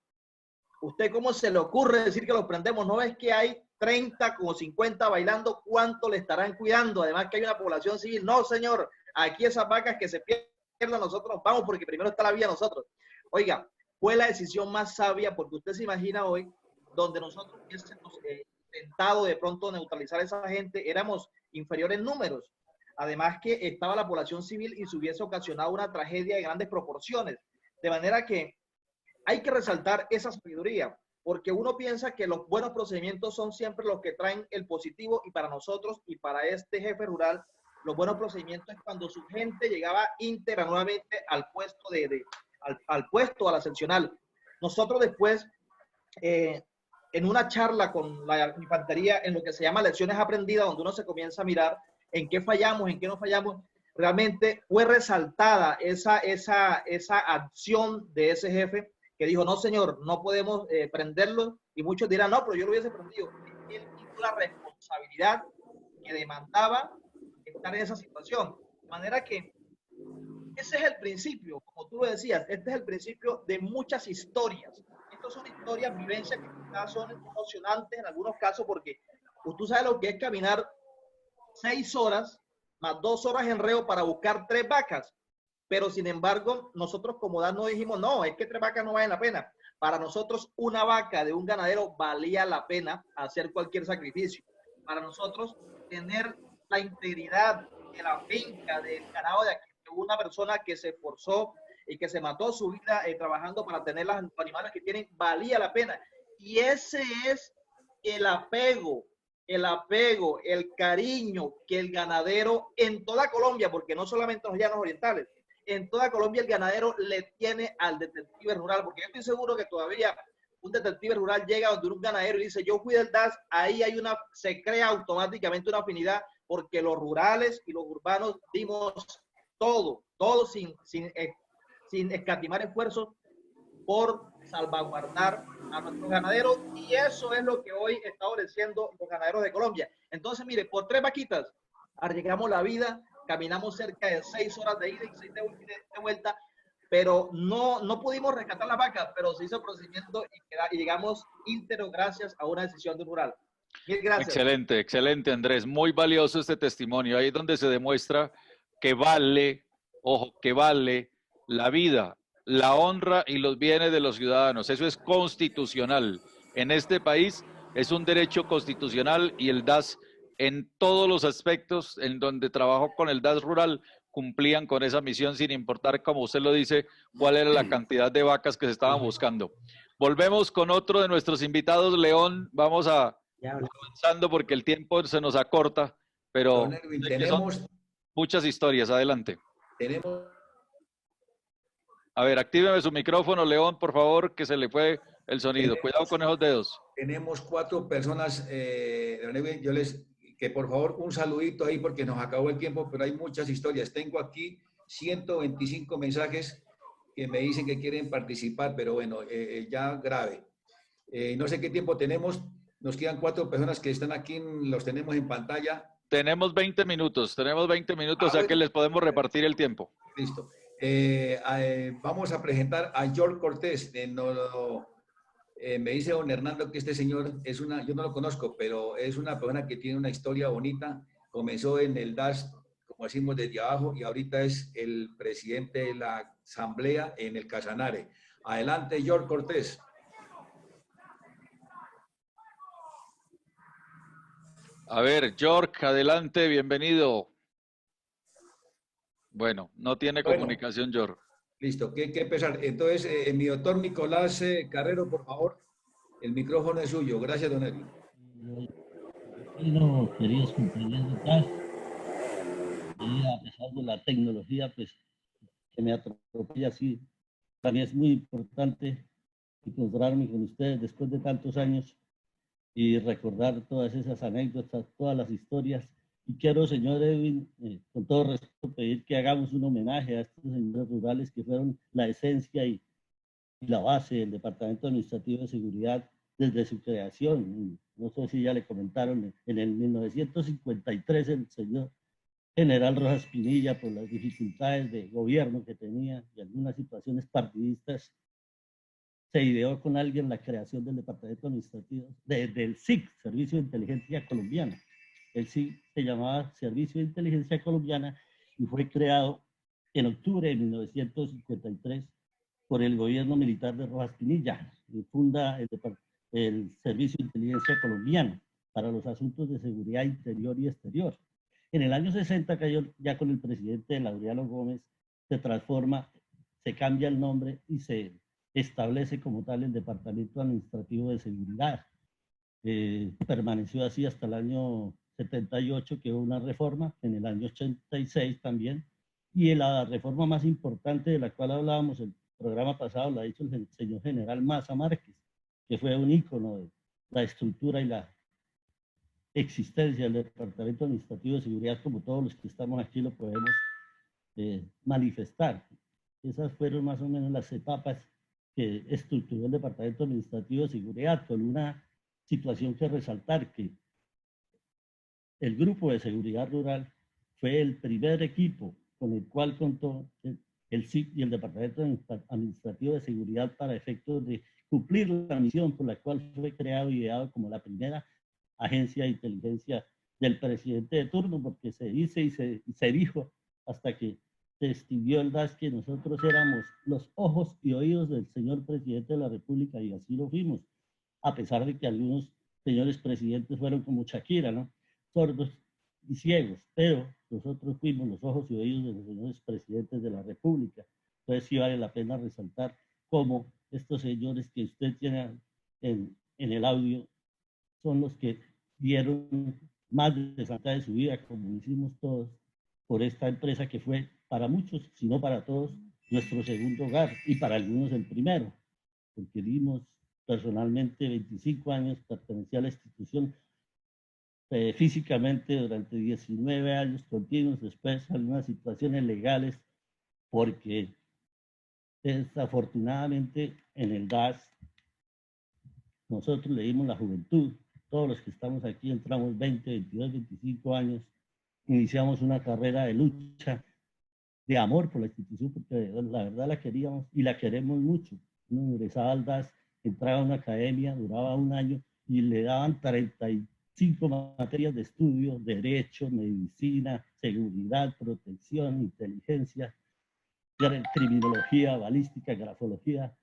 ¿usted cómo se le ocurre decir que los prendemos? ¿No ves que hay 30 como 50 bailando? ¿Cuánto le estarán cuidando? Además que hay una población civil. No, señor, aquí esas vacas que se pierdan, nosotros vamos, porque primero está la vida nosotros. Oiga, fue la decisión más sabia, porque usted se imagina hoy, donde nosotros hubiésemos intentado de pronto neutralizar a esa gente, éramos inferiores en números. Además que estaba la población civil y se hubiese ocasionado una tragedia de grandes proporciones. De manera que hay que resaltar esa sabiduría, porque uno piensa que los buenos procedimientos son siempre los que traen el positivo, y para nosotros y para este jefe rural, los buenos procedimientos es cuando su gente llegaba íntegra nuevamente al puesto, a la seccional. Nosotros después, en una charla con la infantería, en lo que se llama lecciones aprendidas, donde uno se comienza a mirar en qué fallamos, en qué no fallamos, realmente fue resaltada esa acción de ese jefe, que dijo, no señor, no podemos prenderlo, y muchos dirán, no, pero yo lo hubiese prendido. Él hizo la responsabilidad que demandaba estar en esa situación. De manera que ese es el principio, como tú lo decías, este es el principio de muchas historias. Estas son historias, vivencias que quizás son emocionantes en algunos casos, porque pues, tú sabes lo que es caminar 6 horas más 2 horas en reo para buscar 3 vacas. Pero sin embargo, nosotros como DAS no dijimos, no, es que 3 vacas no valen la pena. Para nosotros, una vaca de un ganadero valía la pena hacer cualquier sacrificio. Para nosotros, tener la integridad de la finca, del ganado de aquí, de una persona que se esforzó y que se mató su vida trabajando para tener los animales que tienen, valía la pena. Y ese es el apego, el cariño que el ganadero en toda Colombia, porque no solamente en los llanos orientales, en toda Colombia el ganadero le tiene al detective rural, porque yo estoy seguro que todavía un detective rural llega donde un ganadero y dice, yo fui del DAS, ahí se crea automáticamente una afinidad, porque los rurales y los urbanos dimos todo sin escatimar esfuerzos por salvaguardar a nuestros ganaderos, y eso es lo que hoy está ofreciendo los ganaderos de Colombia. Entonces, mire, por 3 vaquitas arriesgamos la vida, caminamos cerca de 6 horas de ida y 6 de vuelta, pero no pudimos rescatar las vacas, pero se hizo el procedimiento y llegamos íntegros gracias a una decisión del rural. Mil gracias. Excelente, excelente, Andrés. Muy valioso este testimonio. Ahí es donde se demuestra que vale, ojo, que vale la vida, la honra y los bienes de los ciudadanos. Eso es constitucional. En este país es un derecho constitucional, y el DAS en todos los aspectos en donde trabajó con el DAS rural cumplían con esa misión, sin importar, como usted lo dice, cuál era la cantidad de vacas que se estaban buscando. Volvemos con otro de nuestros invitados, León. Vamos a avanzando porque el tiempo se nos acorta, pero tenemos muchas historias. Adelante. A ver, actíveme su micrófono, León, por favor, que se le fue el sonido. Cuidado con esos dedos. Tenemos 4 personas, que por favor un saludito ahí porque nos acabó el tiempo, pero hay muchas historias. Tengo aquí 125 mensajes que me dicen que quieren participar, pero bueno, ya grave. No sé qué tiempo tenemos. Nos quedan 4 personas que están aquí, los tenemos en pantalla. Tenemos 20 minutos, o sea que les podemos repartir el tiempo. Listo. Vamos a presentar a George Cortés. Me dice don Hernando que este señor es yo no lo conozco, pero es una persona que tiene una historia bonita. Comenzó en el DAS, como decimos, desde abajo, y ahorita es el presidente de la asamblea en el Casanare. Adelante, George Cortés. A ver, George, adelante, bienvenido. Bueno, no tiene comunicación, George. Listo, ¿qué empezar? Entonces, mi doctor Nicolás Carrero, por favor, el micrófono es suyo. Gracias, don Edwin. Queridos compañeros, y a pesar de la tecnología, pues, que me atropella así, para mí es muy importante encontrarme con ustedes después de tantos años y recordar todas esas anécdotas, todas las historias. Y quiero, señor Edwin, con todo respeto, pedir que hagamos un homenaje a estos señores rurales que fueron la esencia y la base del Departamento Administrativo de Seguridad desde su creación. No sé si ya le comentaron, en el 1953 el señor general Rojas Pinilla, por las dificultades de gobierno que tenía y algunas situaciones partidistas, se ideó con alguien la creación del Departamento Administrativo, del SIC, Servicio de Inteligencia Colombiana. El SIC se llamaba Servicio de Inteligencia Colombiana y fue creado en octubre de 1953 por el gobierno militar de Rojas Pinilla. Y funda el Servicio de Inteligencia Colombiana para los asuntos de seguridad interior y exterior. En el año 60 cayó ya con el presidente Laureano Gómez, se transforma, se cambia el nombre y se establece como tal el Departamento Administrativo de Seguridad. Permaneció así hasta el año 78, que hubo una reforma, en el año 86 también, y la reforma más importante de la cual hablábamos el programa pasado la ha dicho el señor general Maza Márquez, que fue un ícono de la estructura y la existencia del Departamento Administrativo de Seguridad, como todos los que estamos aquí lo podemos manifestar. Esas fueron más o menos las etapas que estructuró el Departamento Administrativo de Seguridad, con una situación que resaltar, que el Grupo de Seguridad Rural fue el primer equipo con el cual contó el SIC y el Departamento Administrativo de Seguridad para efectos de cumplir la misión por la cual fue creado y ideado como la primera agencia de inteligencia del presidente de turno, porque se dice y se dijo hasta que se extinguió el DAS que nosotros éramos los ojos y oídos del señor presidente de la República, y así lo fuimos, a pesar de que algunos señores presidentes fueron como Shakira, ¿no? Sordos y ciegos, pero nosotros fuimos los ojos y oídos de los señores presidentes de la República. Entonces sí vale la pena resaltar cómo estos señores que usted tiene en el audio son los que dieron más de la mitad de su vida, como hicimos todos, por esta empresa que fue para muchos, si no para todos, nuestro segundo hogar, y para algunos el primero, porque dimos personalmente 25 años, pertenecía a la institución físicamente durante 19 años continuos, después algunas situaciones legales, porque desafortunadamente en el DAS nosotros le dimos la juventud, todos los que estamos aquí entramos 20, 22, 25 años, iniciamos una carrera de lucha, de amor por la institución, porque la verdad la queríamos y la queremos mucho. Uno ingresaba al DAS, entraba a una academia, duraba un año y le daban 35 materias de estudio: derecho, medicina, seguridad, protección, inteligencia, criminología, balística, grafología.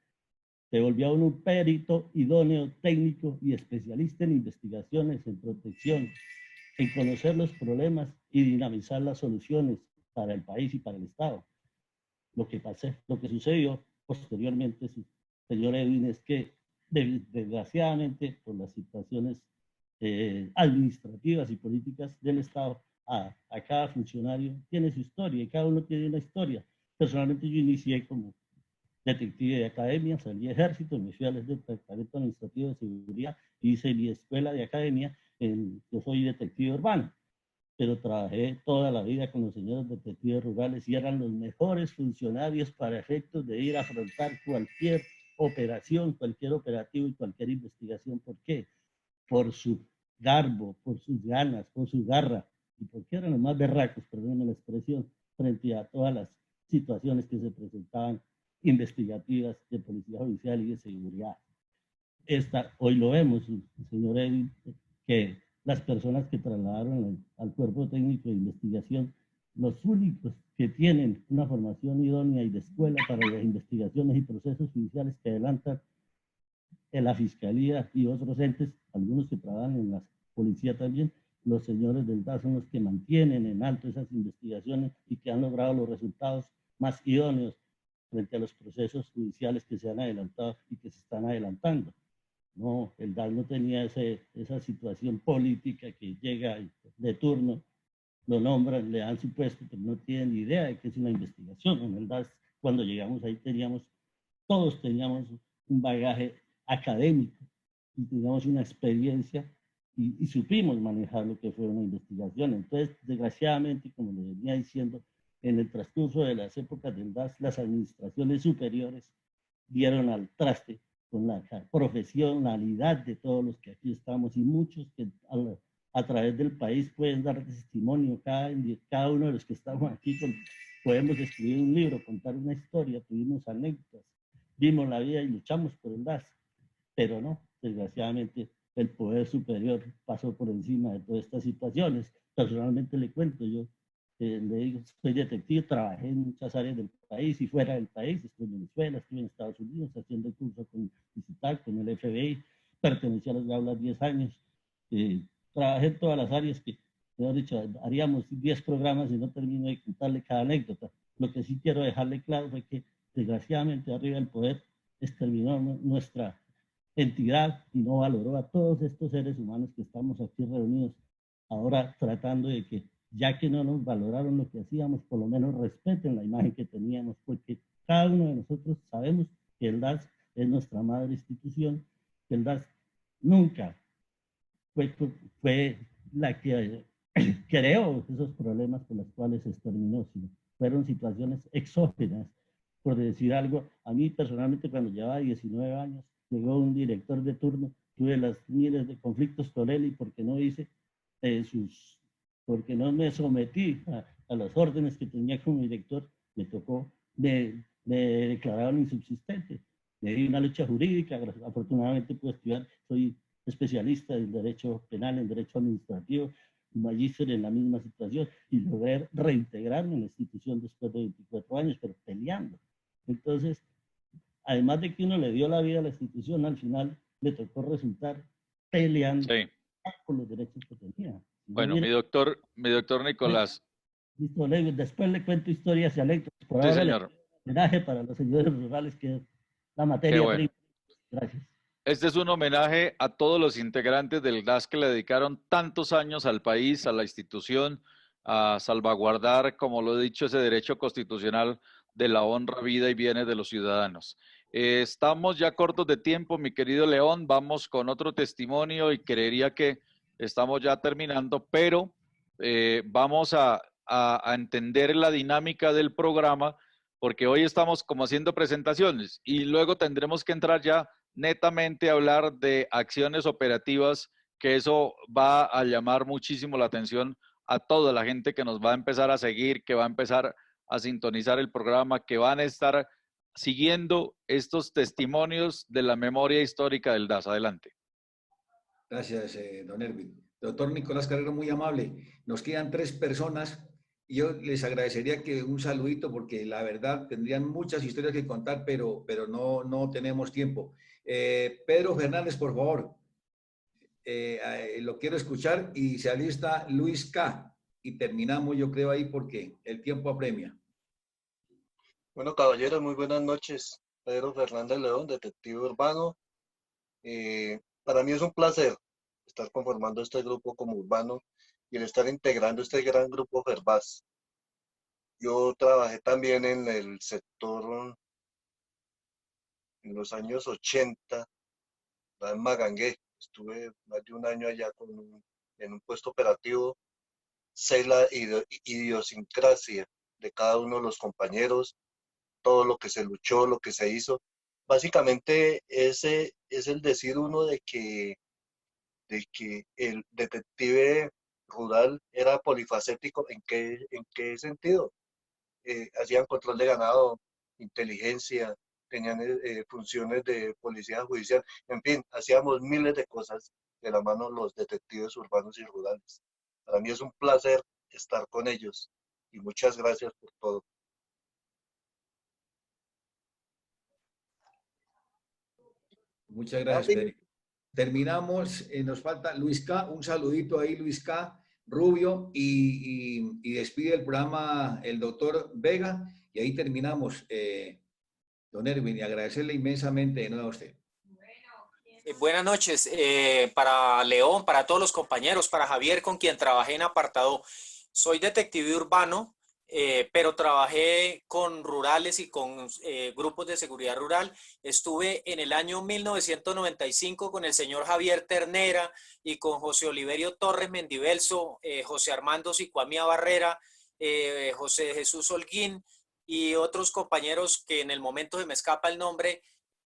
Se volvía uno un perito idóneo, técnico y especialista en investigaciones, en protección, en conocer los problemas y dinamizar las soluciones para el país y para el Estado. Lo que sucedió posteriormente, señor Edwin, es que desgraciadamente por las situaciones administrativas y políticas del Estado, a cada funcionario tiene su historia y cada uno tiene una historia. Personalmente yo inicié como detective de academia, salí de ejército, me fui al Departamento Administrativo de Seguridad, hice mi escuela de academia, yo soy detective urbano, pero trabajé toda la vida con los señores detectives rurales y eran los mejores funcionarios para efectos de ir a afrontar cualquier operación, cualquier operativo y cualquier investigación. ¿Por qué? Por su garbo, por sus ganas, por su garra, y porque eran los más berracos, perdónenme la expresión, frente a todas las situaciones que se presentaban investigativas de policía judicial y de seguridad. Hoy lo vemos, señor Edwin, que las personas que trasladaron al cuerpo técnico de investigación, los únicos que tienen una formación idónea y de escuela para las investigaciones y procesos judiciales que adelantan en la Fiscalía y otros entes, algunos que trabajan en la policía también, los señores del DAS son los que mantienen en alto esas investigaciones y que han logrado los resultados más idóneos frente a los procesos judiciales que se han adelantado y que se están adelantando. No, el DAS no tenía esa situación política que llega de turno, lo nombran, le dan su puesto, pero no tienen ni idea de que es una investigación. En el DAS, cuando llegamos ahí, todos teníamos un bagaje académico y teníamos una experiencia y supimos manejar lo que fue una investigación. Entonces, desgraciadamente, como le venía diciendo, en el transcurso de las épocas del DAS, las administraciones superiores dieron al traste con la profesionalidad de todos los que aquí estamos y muchos que a través del país pueden dar testimonio. Cada uno de los que estamos aquí podemos escribir un libro, contar una historia, tuvimos anécdotas, vimos la vida y luchamos por el DAS, pero no, desgraciadamente el poder superior pasó por encima de todas estas situaciones. Personalmente le cuento, yo le digo, soy detective, trabajé en muchas áreas del país y fuera del país, estuve en Venezuela, estuve en Estados Unidos haciendo el curso con Visitar, con el FBI, pertenecí a las aulas 10 años, trabajé en todas las áreas que, mejor dicho, haríamos 10 programas y no termino de contarle cada anécdota. Lo que sí quiero dejarle claro fue que desgraciadamente arriba del poder exterminó nuestra entidad y no valoró a todos estos seres humanos que estamos aquí reunidos, ahora tratando de que, ya que no nos valoraron lo que hacíamos, por lo menos respeten la imagen que teníamos, porque cada uno de nosotros sabemos que el DAS es nuestra madre institución, que el DAS nunca fue la que creó esos problemas por los cuales se exterminó, sino fueron situaciones exógenas. Por decir algo, a mí personalmente cuando llevaba 19 años, llegó un director de turno, tuve las miles de conflictos con él y porque no hice porque no me sometí a las órdenes que tenía como director, me declararon insubsistente. Me di una lucha jurídica, afortunadamente pude estudiar, soy especialista en derecho penal, en derecho administrativo, magíster en la misma situación y logré reintegrarme en la institución después de 24 años, pero peleando. Entonces, además de que uno le dio la vida a la institución, al final le tocó resultar peleando por los derechos que tenía. Bueno, mi doctor Nicolás. Listo, después le cuento historias y anécdotas. Por Sí, ahora señor. homenaje para los señores rurales, que es la materia bueno. prima. Gracias. Este es un homenaje a todos los integrantes del DAS que le dedicaron tantos años al país, a la institución, a salvaguardar, como lo he dicho, ese derecho constitucional de la honra, vida y bienes de los ciudadanos. Estamos ya cortos de tiempo, mi querido León. Vamos con otro testimonio y creería que estamos ya terminando, pero vamos a entender la dinámica del programa, porque hoy estamos como haciendo presentaciones y luego tendremos que entrar ya netamente a hablar de acciones operativas, que eso va a llamar muchísimo la atención a toda la gente que nos va a empezar a seguir, que va a empezar a sintonizar el programa, que van a estar siguiendo estos testimonios de la memoria histórica del DAS. Adelante. Gracias, don Erwin. Doctor Nicolás Carrero, muy amable. Nos quedan 3 personas y yo les agradecería que un saludito, porque la verdad tendrían muchas historias que contar, pero no tenemos tiempo. Pedro Fernández, por favor. Lo quiero escuchar y se alista Luis K. Y terminamos, yo creo, ahí porque el tiempo apremia. Bueno, caballeros, muy buenas noches. Pedro Fernández León, detective urbano. Para mí es un placer estar conformando este grupo como urbano y el estar integrando este gran grupo Ferbas. Yo trabajé también en el sector en los años 80, en Magangué. Estuve más de un año allá en un puesto operativo. Sé la idiosincrasia de cada uno de los compañeros, todo lo que se luchó, lo que se hizo, básicamente ese es el decir uno de que el detective rural era polifacético. ¿En qué sentido? Hacían control de ganado, inteligencia, tenían funciones de policía judicial, en fin, hacíamos miles de cosas de la mano los detectives urbanos y rurales. Para mí es un placer estar con ellos y muchas gracias por todo. Muchas gracias, Pedro. Terminamos, nos falta Luis K. Un saludito ahí, Luis K. Rubio, y despide el programa el doctor Vega, y ahí terminamos, don Erwin, y agradecerle inmensamente de nuevo a usted. Buenas noches para León, para todos los compañeros, para Javier, con quien trabajé en apartado. Soy detective urbano, pero trabajé con rurales y con grupos de seguridad rural. Estuve en el año 1995 con el señor Javier Ternera y con José Oliverio Torres Mendivelso, José Armando Sicuamía Barrera, José Jesús Holguín y otros compañeros que en el momento se me escapa el nombre.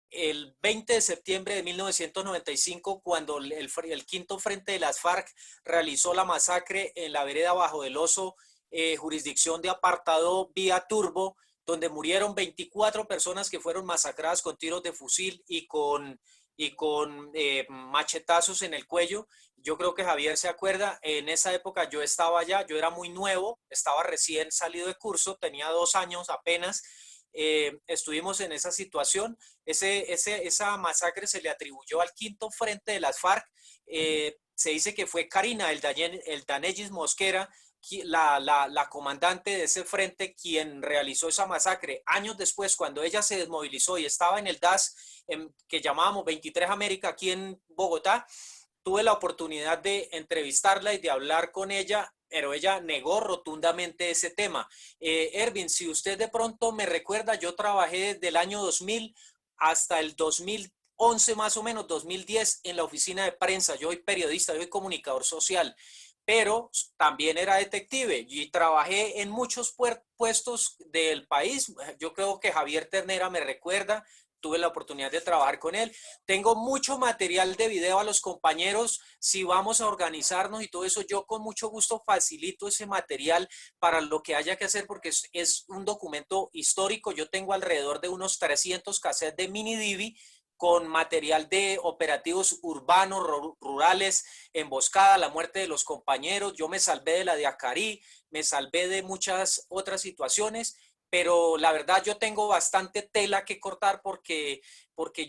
El 20 de septiembre de 1995, cuando el quinto frente de las FARC realizó la masacre en la vereda Bajo del Oso, jurisdicción de apartado vía Turbo, donde murieron 24 personas que fueron masacradas con tiros de fusil y con machetazos en el cuello. Yo creo que Javier se acuerda, en esa época yo estaba allá, yo era muy nuevo, estaba recién salido de curso, tenía 2 años apenas. Estuvimos en esa situación. Esa masacre se le atribuyó al quinto frente de las FARC. Se dice que fue Karina el Danellis Mosquera, la comandante de ese frente, quien realizó esa masacre. Años después, cuando ella se desmovilizó y estaba en el DAS, que llamábamos 23 América aquí en Bogotá, tuve la oportunidad de entrevistarla y de hablar con ella, pero ella negó rotundamente ese tema. Erwin, si usted de pronto me recuerda, yo trabajé desde el año 2000 hasta el 2011 más o menos, 2010, en la oficina de prensa. Yo soy periodista, yo soy comunicador social, pero también era detective y trabajé en muchos puestos del país. Yo creo que Javier Ternera me recuerda. Tuve la oportunidad de trabajar con él. Tengo mucho material de video a los compañeros. Si vamos a organizarnos y todo eso, yo con mucho gusto facilito ese material para lo que haya que hacer, porque es un documento histórico. Yo tengo alrededor de unos 300 cassettes de mini DV con material de operativos urbanos, rurales, emboscada, la muerte de los compañeros. Yo me salvé de la de Acarí, me salvé de muchas otras situaciones. Pero la verdad yo tengo bastante tela que cortar porque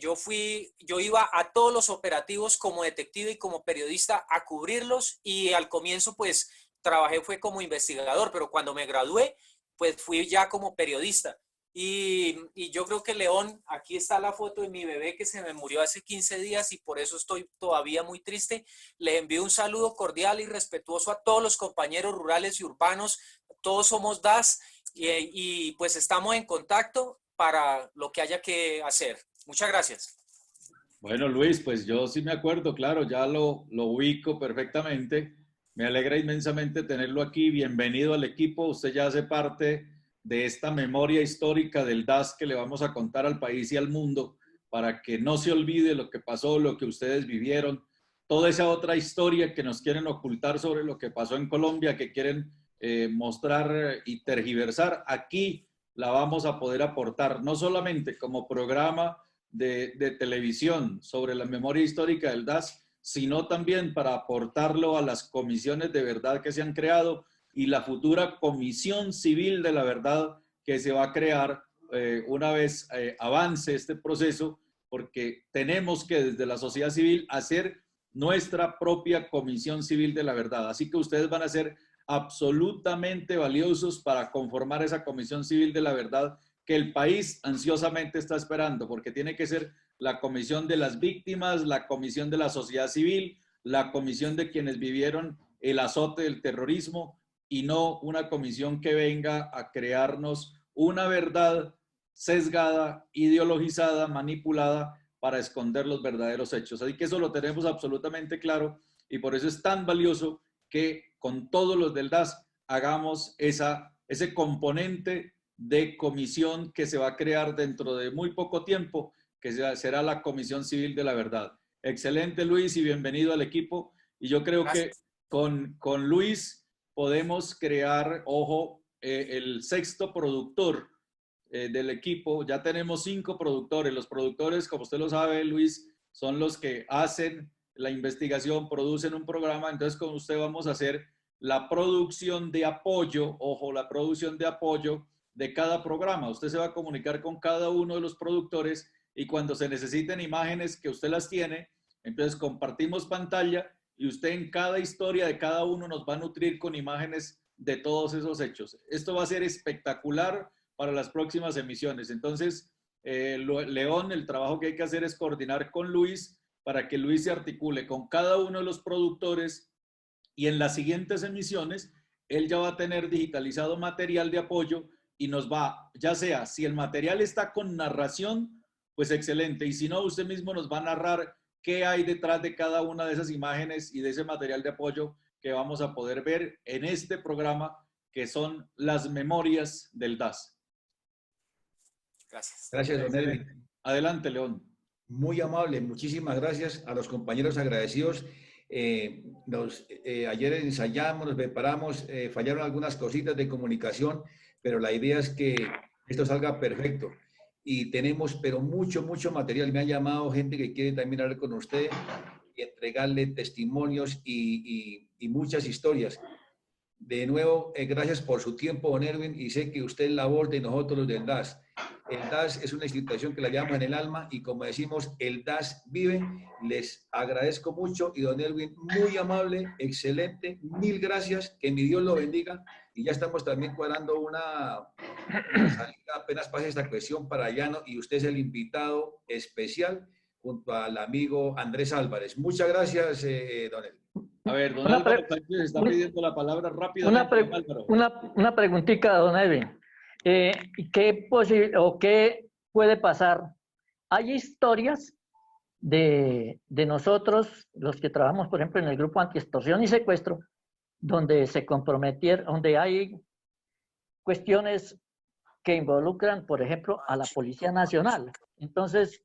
yo iba a todos los operativos como detective y como periodista a cubrirlos, y al comienzo pues trabajé fue como investigador, pero cuando me gradué pues fui ya como periodista. Y yo creo que León, aquí está la foto de mi bebé que se me murió hace 15 días y por eso estoy todavía muy triste. Le envío un saludo cordial y respetuoso a todos los compañeros rurales y urbanos. Todos somos DAS. Y pues estamos en contacto para lo que haya que hacer. Muchas gracias. Bueno, Luis, pues yo sí me acuerdo, claro, ya lo ubico perfectamente. Me alegra inmensamente tenerlo aquí. Bienvenido al equipo. Usted ya hace parte de esta memoria histórica del DAS que le vamos a contar al país y al mundo para que no se olvide lo que pasó, lo que ustedes vivieron, toda esa otra historia que nos quieren ocultar sobre lo que pasó en Colombia, que quieren mostrar y tergiversar. Aquí la vamos a poder aportar, no solamente como programa de televisión sobre la memoria histórica del DAS, sino también para aportarlo a las comisiones de verdad que se han creado y la futura Comisión Civil de la Verdad que se va a crear una vez avance este proceso, porque tenemos que desde la sociedad civil hacer nuestra propia Comisión Civil de la Verdad. Así que ustedes van a ser absolutamente valiosos para conformar esa Comisión Civil de la Verdad que el país ansiosamente está esperando, porque tiene que ser la comisión de las víctimas, la comisión de la sociedad civil, la comisión de quienes vivieron el azote del terrorismo, y no una comisión que venga a crearnos una verdad sesgada, ideologizada, manipulada para esconder los verdaderos hechos. Así que eso lo tenemos absolutamente claro y por eso es tan valioso que con todos los del DAS hagamos ese componente de comisión que se va a crear dentro de muy poco tiempo, que será la Comisión Civil de la Verdad. Excelente, Luis, y bienvenido al equipo. Y yo creo que con Luis podemos crear, ojo, el sexto productor del equipo. Ya tenemos 5 productores. Los productores, como usted lo sabe, Luis, son los que hacen la investigación, producen un programa. Entonces, con usted vamos a hacer la producción de apoyo, ojo, la producción de apoyo de cada programa. Usted se va a comunicar con cada uno de los productores y cuando se necesiten imágenes que usted las tiene, entonces compartimos pantalla y usted en cada historia de cada uno nos va a nutrir con imágenes de todos esos hechos. Esto va a ser espectacular para las próximas emisiones. Entonces, León, el trabajo que hay que hacer es coordinar con Luis para que Luis se articule con cada uno de los productores y en las siguientes emisiones él ya va a tener digitalizado material de apoyo y nos va, ya sea, si el material está con narración, pues excelente. Y si no, usted mismo nos va a narrar qué hay detrás de cada una de esas imágenes y de ese material de apoyo que vamos a poder ver en este programa, que son las memorias del DAS. Gracias. Gracias, don Erwin. Adelante, León. Muy amable, muchísimas gracias a los compañeros agradecidos. Ayer ensayamos, nos preparamos, fallaron algunas cositas de comunicación, pero la idea es que esto salga perfecto. Y tenemos, pero mucho material. Me ha llamado gente que quiere también hablar con usted y entregarle testimonios y muchas historias. De nuevo, gracias por su tiempo, don Erwin, y sé que usted es la voz de nosotros los del DAS. El DAS es una institución que la llevamos en el alma y como decimos, el DAS vive. Les agradezco mucho y don Erwin, muy amable, excelente, mil gracias, que mi Dios lo bendiga. Y ya estamos también cuadrando una salida, apenas pase esta cuestión para Llano y usted es el invitado especial junto al amigo Andrés Álvarez. Muchas gracias, don Erwin. A ver, don Álvaro Sánchez está pidiendo la palabra rápidamente. Una preguntita, don Edwin. ¿Qué puede pasar? Hay historias de nosotros, los que trabajamos, por ejemplo, en el grupo anti-extorsión y secuestro, donde se comprometieron, donde hay cuestiones que involucran, por ejemplo, a la Policía Nacional. Entonces,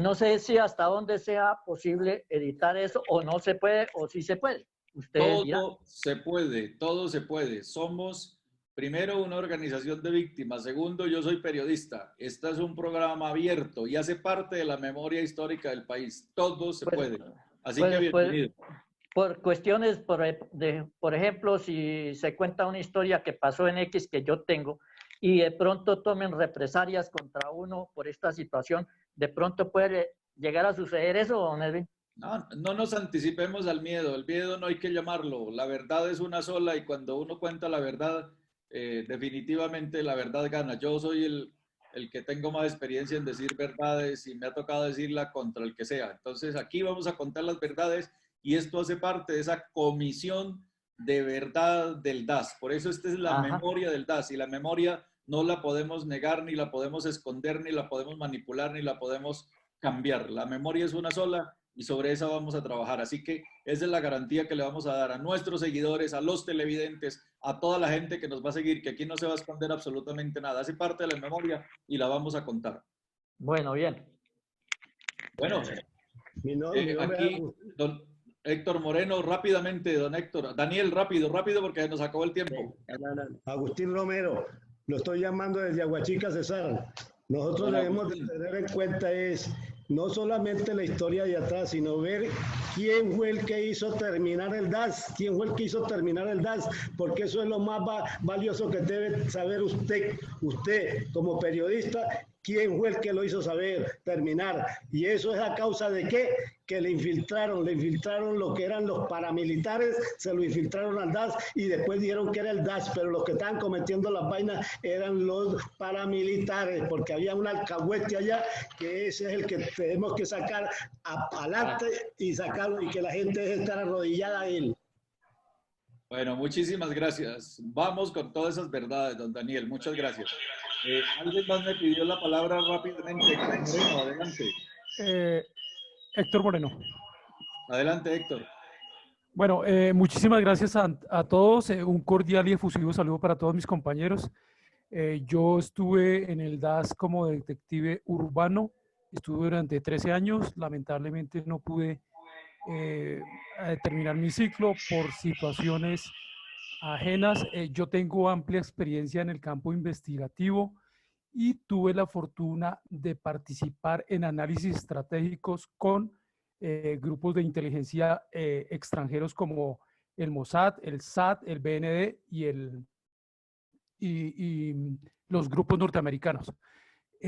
no sé si hasta dónde sea posible editar eso, o no se puede, o sí se puede. Todo se puede, todo se puede. Somos, primero, una organización de víctimas. Segundo, yo soy periodista. Este es un programa abierto y hace parte de la memoria histórica del país. Todo se puede. Así que bienvenido. Por cuestiones, por ejemplo, si se cuenta una historia que pasó en X que yo tengo y de pronto tomen represalias contra uno por esta situación, ¿de pronto puede llegar a suceder eso, don Edwin? No nos anticipemos al miedo. El miedo no hay que llamarlo. La verdad es una sola y cuando uno cuenta la verdad, definitivamente la verdad gana. Yo soy el que tengo más experiencia en decir verdades y me ha tocado decirla contra el que sea. Entonces aquí vamos a contar las verdades y esto hace parte de esa comisión de verdad del DAS. Por eso esta es la memoria del DAS y la memoria no la podemos negar, ni la podemos esconder, ni la podemos manipular, ni la podemos cambiar. La memoria es una sola y sobre esa vamos a trabajar. Así que esa es la garantía que le vamos a dar a nuestros seguidores, a los televidentes, a toda la gente que nos va a seguir, que aquí no se va a esconder absolutamente nada. Hace parte de la memoria y la vamos a contar. Bueno, bien. Bueno, aquí, don Héctor Moreno, rápidamente, don Héctor. Daniel, rápido, porque nos acabó el tiempo. Agustín Romero, lo estoy llamando desde Aguachica, Cesar. Nosotros debemos de tener en cuenta es no solamente la historia de atrás, sino ver quién fue el que hizo terminar el DAS, porque eso es lo más valioso que debe saber usted como periodista, quién fue el que lo hizo terminar. Y eso es a causa de ¿qué? Que le infiltraron lo que eran los paramilitares, se lo infiltraron al DAS y después dijeron que era el DAS, pero los que estaban cometiendo las vainas eran los paramilitares, porque había un alcahuete allá, que ese es el que tenemos que sacar adelante y sacarlo y que la gente deje de estar arrodillada a él. Bueno, muchísimas gracias. Vamos con todas esas verdades, don Daniel. Muchas gracias. Alguien más me pidió la palabra rápidamente. Moreno, adelante. Héctor Moreno. Adelante, Héctor. Bueno, muchísimas gracias a todos. Un cordial y efusivo saludo para todos mis compañeros. Yo estuve en el DAS como detective urbano Estuve durante 13 años, lamentablemente no pude terminar mi ciclo por situaciones ajenas. Yo tengo amplia experiencia en el campo investigativo y tuve la fortuna de participar en análisis estratégicos con grupos de inteligencia extranjeros como el Mossad, el SAT, el BND y los grupos norteamericanos.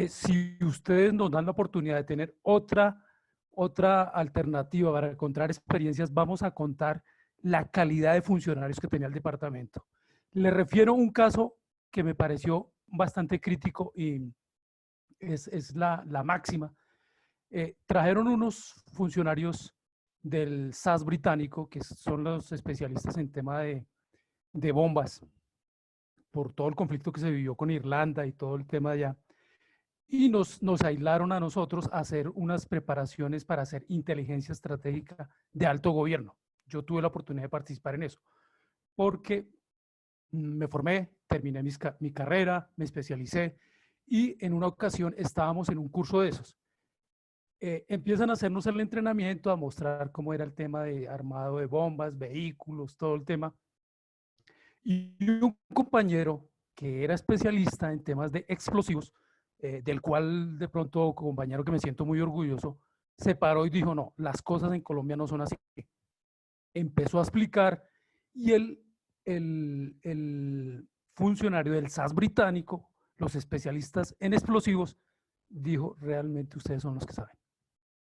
Si ustedes nos dan la oportunidad de tener otra alternativa para encontrar experiencias, vamos a contar la calidad de funcionarios que tenía el departamento. Le refiero a un caso que me pareció bastante crítico y es la máxima. Trajeron unos funcionarios del SAS británico, que son los especialistas en tema de bombas, por todo el conflicto que se vivió con Irlanda y todo el tema de allá. Y nos aislaron a nosotros a hacer unas preparaciones para hacer inteligencia estratégica de alto gobierno. Yo tuve la oportunidad de participar en eso, porque me formé, terminé mi carrera, me especialicé, y en una ocasión estábamos en un curso de esos. Empiezan a hacernos el entrenamiento, a mostrar cómo era el tema de armado de bombas, vehículos, todo el tema. Y un compañero que era especialista en temas de explosivos, del cual de pronto, compañero que me siento muy orgulloso, se paró y dijo, no, las cosas en Colombia no son así. Empezó a explicar y el funcionario del SAS británico, los especialistas en explosivos, dijo, realmente ustedes son los que saben.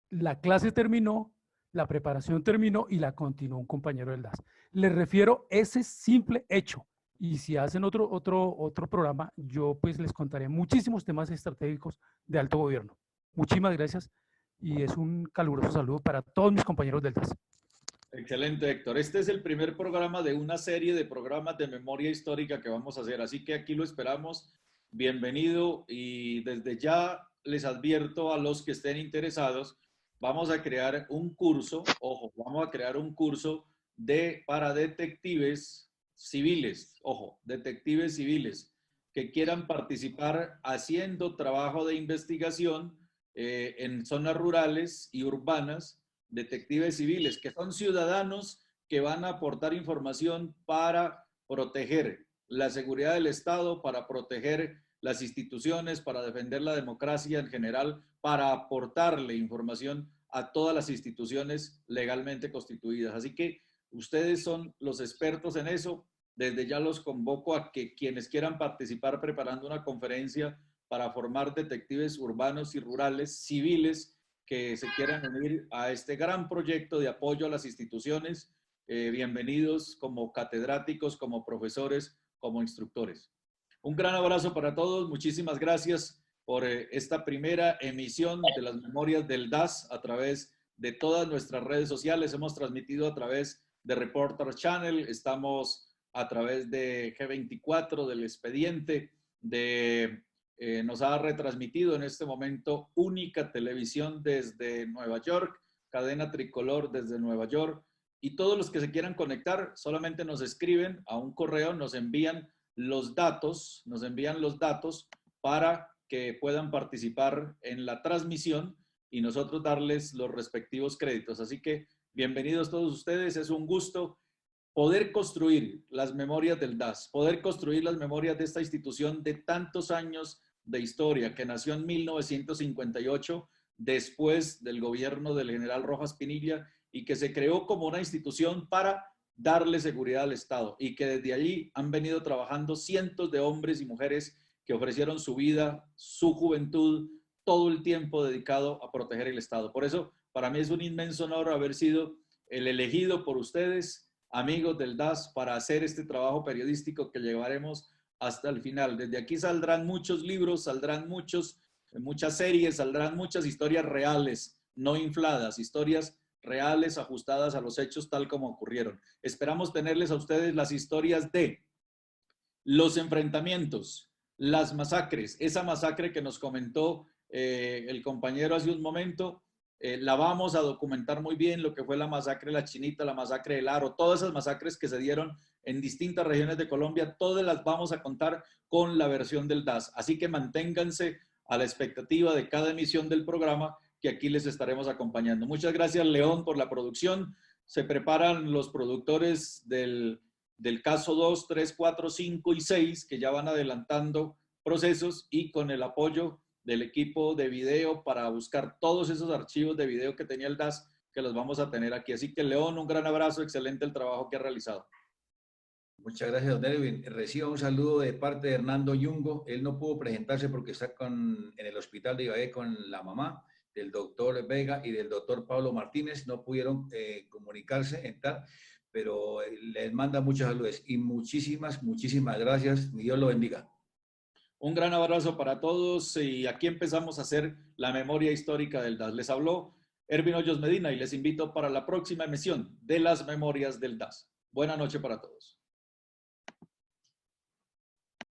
La clase terminó, la preparación terminó y la continuó un compañero del DAS. Les refiero a ese simple hecho. Y si hacen otro programa, yo pues les contaré muchísimos temas estratégicos de alto gobierno. Muchísimas gracias y es un caluroso saludo para todos mis compañeros del DAS. Excelente, Héctor. Este es el primer programa de una serie de programas de memoria histórica que vamos a hacer, así que aquí lo esperamos. Bienvenido y desde ya les advierto a los que estén interesados, vamos a crear un curso, ojo, vamos a crear un curso para detectives civiles, ojo, detectives civiles que quieran participar haciendo trabajo de investigación en zonas rurales y urbanas, detectives civiles, que son ciudadanos que van a aportar información para proteger la seguridad del Estado, para proteger las instituciones, para defender la democracia en general, para aportarle información a todas las instituciones legalmente constituidas. Así que ustedes son los expertos en eso. Desde ya los convoco a que quienes quieran participar preparando una conferencia para formar detectives urbanos y rurales civiles que se quieran unir a este gran proyecto de apoyo a las instituciones, bienvenidos como catedráticos, como profesores, como instructores. Un gran abrazo para todos. Muchísimas gracias por esta primera emisión de las memorias del DAS a través de todas nuestras redes sociales. Hemos transmitido a través de Reporter Channel, estamos a través de G24, del Expediente, nos ha retransmitido en este momento Única Televisión desde Nueva York, Cadena Tricolor desde Nueva York, y todos los que se quieran conectar solamente nos escriben a un correo, nos envían los datos para que puedan participar en la transmisión y nosotros darles los respectivos créditos. Así que bienvenidos todos ustedes, es un gusto poder construir las memorias del DAS, poder construir las memorias de esta institución de tantos años de historia, que nació en 1958, después del gobierno del general Rojas Pinilla, y que se creó como una institución para darle seguridad al Estado, y que desde allí han venido trabajando cientos de hombres y mujeres que ofrecieron su vida, su juventud, todo el tiempo dedicado a proteger el Estado. Por eso, para mí es un inmenso honor haber sido el elegido por ustedes, amigos del DAS, para hacer este trabajo periodístico que llevaremos hasta el final. Desde aquí saldrán muchos libros, saldrán muchas series, saldrán muchas historias reales, no infladas, historias reales ajustadas a los hechos tal como ocurrieron. Esperamos tenerles a ustedes las historias de los enfrentamientos, las masacres, esa masacre que nos comentó el compañero hace un momento, la vamos a documentar muy bien, lo que fue la masacre de La Chinita, la masacre del Aro, todas esas masacres que se dieron en distintas regiones de Colombia, todas las vamos a contar con la versión del DAS. Así que manténganse a la expectativa de cada emisión del programa que aquí les estaremos acompañando. Muchas gracias, León, por la producción. Se preparan los productores del caso 2, 3, 4, 5 y 6, que ya van adelantando procesos, y con el apoyo del equipo de video para buscar todos esos archivos de video que tenía el DAS, que los vamos a tener aquí. Así que, León, un gran abrazo, excelente el trabajo que ha realizado. Muchas gracias, don Edwin. Reciba un saludo de parte de Hernando Yungo. Él no pudo presentarse porque está en el hospital de Ibagué con la mamá del doctor Vega y del doctor Pablo Martínez. No pudieron comunicarse, pero les manda muchas saludos y muchísimas gracias. Dios lo bendiga. Un gran abrazo para todos, y aquí empezamos a hacer la memoria histórica del DAS. Les habló Ervin Hoyos Medina y les invito para la próxima emisión de las Memorias del DAS. Buena noche para todos.